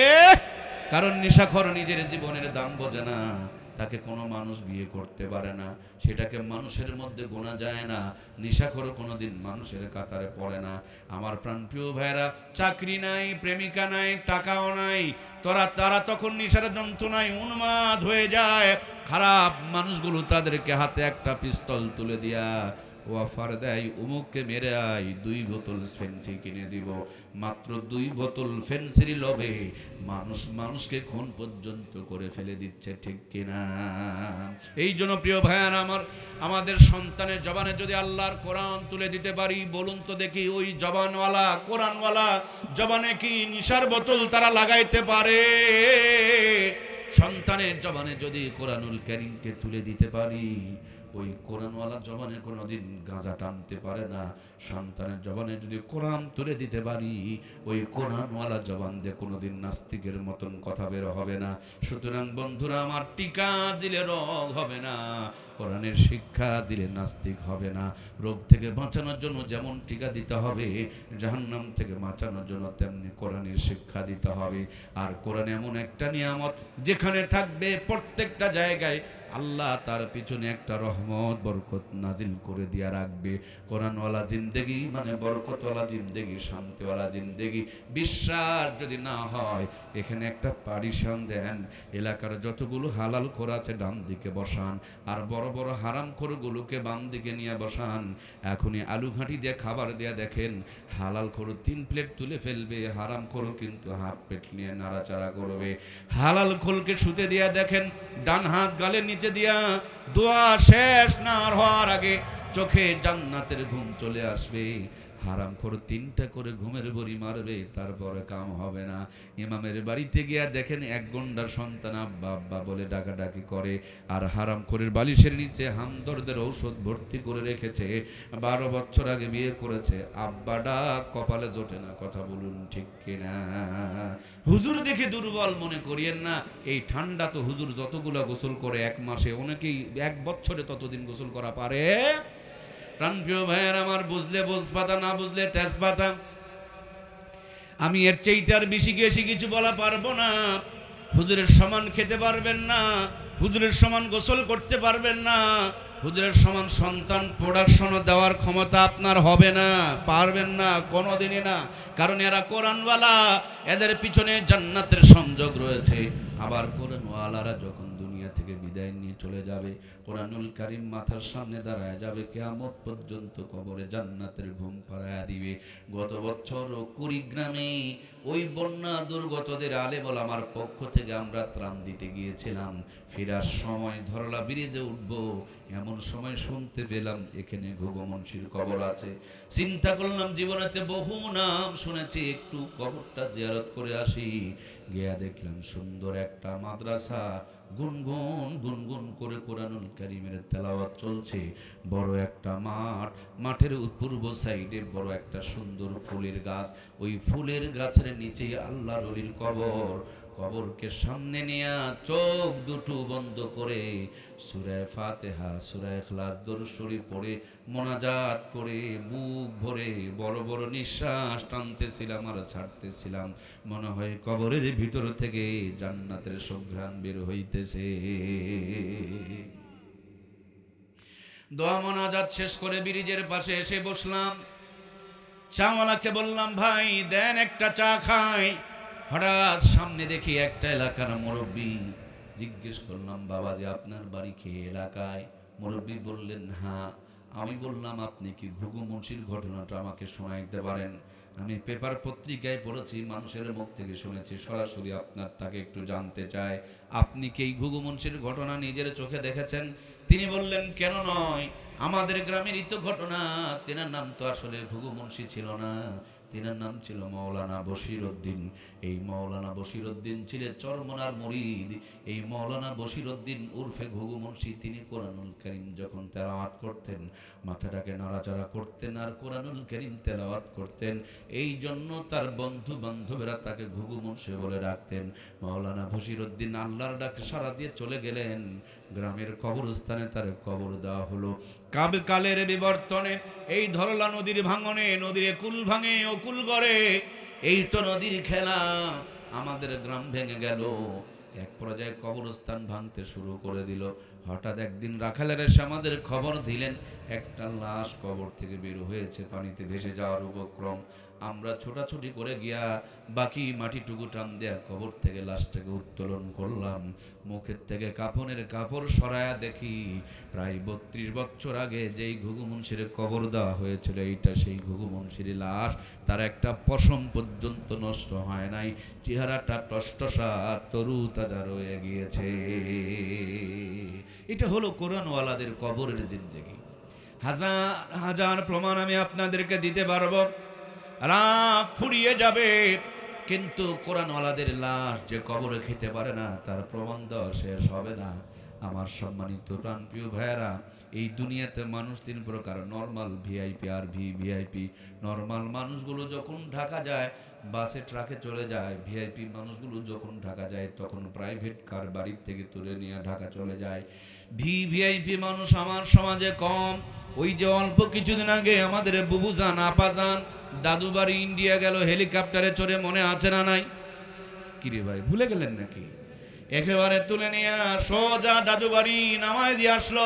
কারণ নেশাখোর নিজের জীবনের দাম বোঝে না, তাকে কোনো মানুষ বিয়ে করতে পারে না, সেটাকে মানুষের মধ্যে গোনা যায় না। নেশাখোর কোনোদিন মানুষের কাতারে পড়ে না। আমার প্রাণপ্রিয় ভাইরা, চাকরি নাই, প্রেমিকা নাই, টাকাও নাই, তারা তখন নেশার যন্ত্রণায় উন্মাদ হয়ে যায়। খারাপ মানুষগুলো তাদেরকে হাতে একটা পিস্তল তুলে দিয়া অফার দেয়, অমুককে মেরে আয়, 2 বোতল ফেন্সি কিনে দিব। মাত্র 2 বোতল ফেন্সির লোভে মানুষকে খুন পর্যন্ত করে ফেলে দিচ্ছে, ঠিক কিনা? এই জন্য প্রিয় ভাইয়ারা আমার, আমাদের সন্তানের জবানে যদি আল্লাহর কোরআন তুলে দিতে পারি, বলুন তো দেখি ওই জবানওয়ালা কোরআনওয়ালা জবানে কি নিশার বোতল তারা লাগাইতে পারে? সন্তানের জবানে যদি কোরআনুল কারীমকে তুলে দিতে পারি, ওই কোরআনওয়ালা জবানে কোনোদিন গাঁজা টানতে পারে না। সন্তানের জবানে যদি কোরআন তুলে দিতে পারি, ওই কোরআনওয়ালা জবান দিয়ে কোনোদিন নাস্তিকের মতন কথা বের হবে না। সুতরাং বন্ধুরা আমার, টিকা দিলে রোগ হবে না, কোরআনের শিক্ষা দিলে নাস্তিক হবে না। রোগ থেকে বাঁচানোর জন্য যেমন টিকা দিতে হবে, জাহান্নাম থেকে বাঁচানোর জন্য তেমনি কোরআনের শিক্ষা দিতে হবে। আর কোরআন এমন একটা নিয়ামত, যেখানে থাকবে প্রত্যেকটা জায়গায় আল্লাহ তার পিছনে একটা রহমত বরকত নাজিল করে দিয়া রাখবে। কোরআনওয়ালা জিন্দেগি মানে বরকতওয়ালা জিন্দেগি, শান্তিওয়ালা জিন্দেগি। বিশ্বাস যদি না হয়, এখানে একটা পারিশন দেন, এলাকার যতগুলো হালাল খোর আছে ডান দিকে বসান, আর বড় বড় হারাম খোরগুলোকে বাম দিকে নিয়ে বসান। এখনই আলু ঘাঁটি দিয়ে খাবার দেয়া দেখেন, হালাল খোর 3 প্লেট তুলে ফেলবে, হারাম খোর কিন্তু হাফ প্লেট নিয়ে নাড়াচাড়া করবে। হালাল খোরকে শুতে দিয়া দেখেন, ডান হাত গালের নিচে দিয়া দোয়া শেষ না হওয়ার আগে চোখে জান্নাতের ঘুম চলে আসবে। হারামখোর 3টা করে ঘুমের বড়ি মারবে, তারপরে কাম হবে না। ইমামের বাড়িতে গিয়া দেখেন 1 গন্ডার সন্তান আব্বা আব্বা বলে ডাকাডাকি করে, আর হারামখোরের বালিশের নিচে হামদর্দের ঔষধ ভর্তি করে রেখেছে। 12 বছর আগে বিয়ে করেছে, আব্বাটা কপালে জোটে না। কথা বলুন ঠিক কিনা? হুজুর দেখে দুর্বল মনে করিয়েন না। এই ঠান্ডা তো হুজুর যতগুলা গোসল করে 1 মাসে, অনেকেই 1 বছরে ততদিন গোসল করা পারে। প্রাণপ্রিয় ভাইয়ের আমার, বুঝলে বোঝপাতা, না বুঝলে তেজপাতা। আমি এর চাইতে আর বেশি কিছু বলা পারবো না। হুজুরের সমান খেতে পারবেন না, হুজুরের সমান গোসল করতে পারবেন না, হুজুরের সমান সন্তান প্রোডাকশনও দেওয়ার ক্ষমতা আপনার হবে না, পারবেন না, কোনোদিনই না। কারণ এরা কোরআনওয়ালা, এদের পিছনে জান্নাতের সংযোগ রয়েছে। আবার কোরআনওয়ালারা যখন দুনিয়া থেকে বিদায় নিয়ে চলে যাবে, কোরআনুল কারীম মাথার সামনে দাঁড়ায় যাবে, কিয়ামত পর্যন্ত কবরে জান্নাতের ঘুম পাড়ায়া দিবে। গত বছর কুড়িগ্রামে ওই বন্যা দুর্গতদের আলেম ওলামার পক্ষ থেকে আমরা ত্রাণ দিতে গিয়েছিলাম। ফেরার সময় ধরলা ব্রিজে উঠবো, এমন সময় শুনতে পেলাম এখানে ঘুঘু মুন্সির কবর আছে। চিন্তা করলাম জীবনেতে বহু নাম শুনেছি, একটু কবরটা জিয়ারত করে আসি। গিয়া দেখলাম সুন্দর একটা মাদ্রাসা, গুনগুন গুনগুন করে কোরআনুল কারীমের তেলাওয়াত চলছে। বড় একটা মাঠ, মাঠের পূর্ব সাইডে বড় একটা সুন্দর ফুলের গাছ, ওই ফুলের গাছের নিচে আল্লাহর ওলির কবর। কবরকে সামনে নিয়ে চোখ দুটো বন্ধ করে সূরা ফাতিহা, সূরা ইখলাস, দরুদ শরীফ পড়ে মোনাজাত করে বুক ভরে বড় বড় নিঃশ্বাস টানতেছিলাম আর ছাড়তেছিলাম। মনে হয় কবরের ভিতর থেকে জান্নাতের সুঘ্রাণ বের হইতেছে। দোয়া মোনাজাত শেষ করে ব্রিজের পাশে এসে বসলাম। চাওয়ালাকে বললাম, ভাই দেন একটা চা খাই। হঠাৎ সামনে দেখি একটা এলাকার মুরব্বী। জিজ্ঞেস করলাম, বাবাজি আপনার বাড়ি কি এলাকায়? মুরব্বী বললেন হ্যাঁ। আমি বললাম, আপনি কি ঘুঘু মুন্সির ঘটনাটা আমাকে শোনাইতে পারেন? আমি পেপার পত্রিকায় পড়েছি, মানুষের মুখ থেকে শুনেছি, সরাসরি আপনার তাকে একটু জানতে চাই, আপনি কি এই ঘুঘু মুন্সির ঘটনা নিজের চোখে দেখেছেন? তিনি বললেন, কেন নয়, আমাদের গ্রামেরই তো ঘটনা। তেনার নাম তো আসলে ঘুঘু মুন্সি ছিল না, তিনার নাম ছিল মাওলানা বশির উদ্দিন। এই মাওলানা বশির উদ্দিন ছিলেন চরমনার মুরিদ। এই মাওলানা বশির উদ্দিন উর্ফে ঘুঘু মুন্সি, তিনি কোরআনুল কারীম যখন তেলাওয়াত করতেন, মাথাটাকে নাড়াচাড়া করতেন আর কোরআনুল কারীম তেলাওয়াত করতেন। এই জন্য তার বন্ধু বান্ধবেরা তাকে ঘুঘু মুন্সি বলে ডাকতেন। মাওলানা বশির উদ্দিন আল্লাহর ডাকে সাড়া দিয়ে চলে গেলেন, গ্রামের কবরস্থানে তার কবর দেওয়া হলো। কালের বিবর্তনে এই ধরলা নদীর ভাঙনে, নদীর কুল ভাঙে ও কুল গড়ে, এই তো নদীর খেলা। আমাদের গ্রাম ভেঙে গেল, এক পর্যায়ে কবরস্থান ভাঙতে শুরু করে দিল। হঠাৎ একদিন রাখালের এসে আমাদের খবর দিলেন, একটা লাশ কবর থেকে বের হয়েছে, পানিতে ভেসে যাওয়ার উপক্রম। আমরা ছোটাছুটি করে গিয়া বাকি মাটিটুকু টান দেয়া কবর থেকে লাশটাকে উত্তোলন করলাম। মুখের থেকে কাফনের কাপড় সরায়া দেখি, প্রায় 32 বছর আগে যেই ঘুঘু মুন্সির কবর দেওয়া হয়েছিল, এইটা সেই ঘুঘু মুন্সির লাশ। তার একটা পশম পর্যন্ত নষ্ট হয় নাই, চেহারাটা টসটসা তরু তাজা রয়ে গিয়েছে। এটা হলো কোরআনওয়ালাদের কবরের জিন্দেগি। হাজার হাজার প্রমাণ আমি আপনাদেরকে দিতে পারবো, রাগ ফুরিয়ে যাবে, কিন্তু কোরআনওয়ালাদের লাশ যে কবরে খেতে পারে না, তার প্রমাণ দেওয়া শেষ হবে না। আমার সম্মানিত প্রাণপ্রিয় ভাইয়েরা, এই দুনিয়াতে মানুষ তিন প্রকার, নর্মাল, ভিআইপি আর ভিভিআইপি। নর্মাল মানুষগুলো যখন ঢাকা যায় বাসে ট্রাকে চলে যায়, ভিআইপি মানুষগুলো যখন ঢাকা যায় তখন প্রাইভেট কার বাড়ির থেকে তুলে নিয়ে ঢাকা চলে যায়। ভিভিআইপি মানুষ আমার সমাজে কম। ওই যে অল্প কিছুদিন আগে আমাদের বুবুজান, আপাজান, দাদু বাড়ি ইন্ডিয়া গেল হেলিকপ্টারে চড়ে, মনে আছে না নাই? কিরে ভাই, ভুলে গেলেন নাকি? একেবারে তুলে নিয়ে সোজা দাদু বাড়ি নামায় দিয়ে আসলো।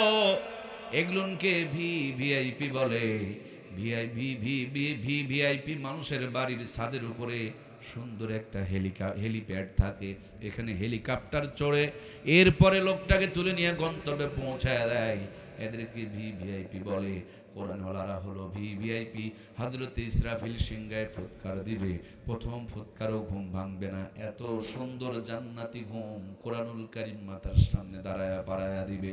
এগুলোকে ভিভিআইপি বলে। ভিভিআইপি মানুষের বাড়ির ছাদের উপরে সুন্দর একটা হেলিপ্যাড থাকে, এখানে হেলিকপ্টার চড়ে এরপরে লোকটাকে তুলে নিয়ে গন্তব্যে পৌঁছায় দেয়। এদেরকে ভিভিআইপি বলে। কোরআনওয়ালারা হলো ভিভিআইপি। হযরত ইসরাফিল সিংহায় ফুৎকার দিবে, প্রথম ফুৎকারও ঘুম ভাঙবে না। এত সুন্দর জান্নাতি ঘুম কোরআনুল কারীম মাথার সামনে দাঁড়ায়া পাড়ায়া দিবে।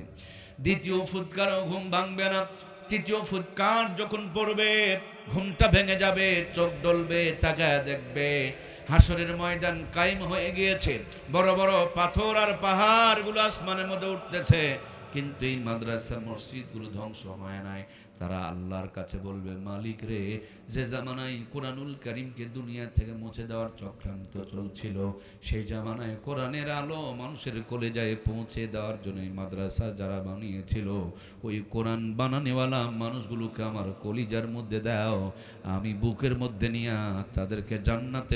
দ্বিতীয় ফুৎকারও ঘুম ভাঙবে না। তৃতীয় ফুৎকার যখন পড়বে ঘুমটা ভেঙে যাবে, চোখ ডলবে, তাকায় দেখবে হাসরের ময়দান কায়েম হয়ে গিয়েছে। বড় বড় পাথর আর পাহাড়গুলো আসমানের মধ্যে উঠতেছে, কিন্তু এই মাদ্রাসা মসজিদগুলো ধ্বংস হয় নাই। তারা আল্লাহর কাছে বলবে, মালিক রে, যে জামানায় কোরআনুল কারীমকে দুনিয়া থেকে মুছে দেওয়ার চক্রান্ত চলছিল, সেই জামানায় কোরআনের আলো মানুষের কলেজায় পৌঁছে দেওয়ার জন্য এই মাদ্রাসা যারা বানিয়েছিল, ওই কোরআন বানানেওয়ালা মানুষগুলোকে আমার কলিজার মধ্যে দাও, আমি বুকের মধ্যে নিয়ে তাদেরকে জান্নাতে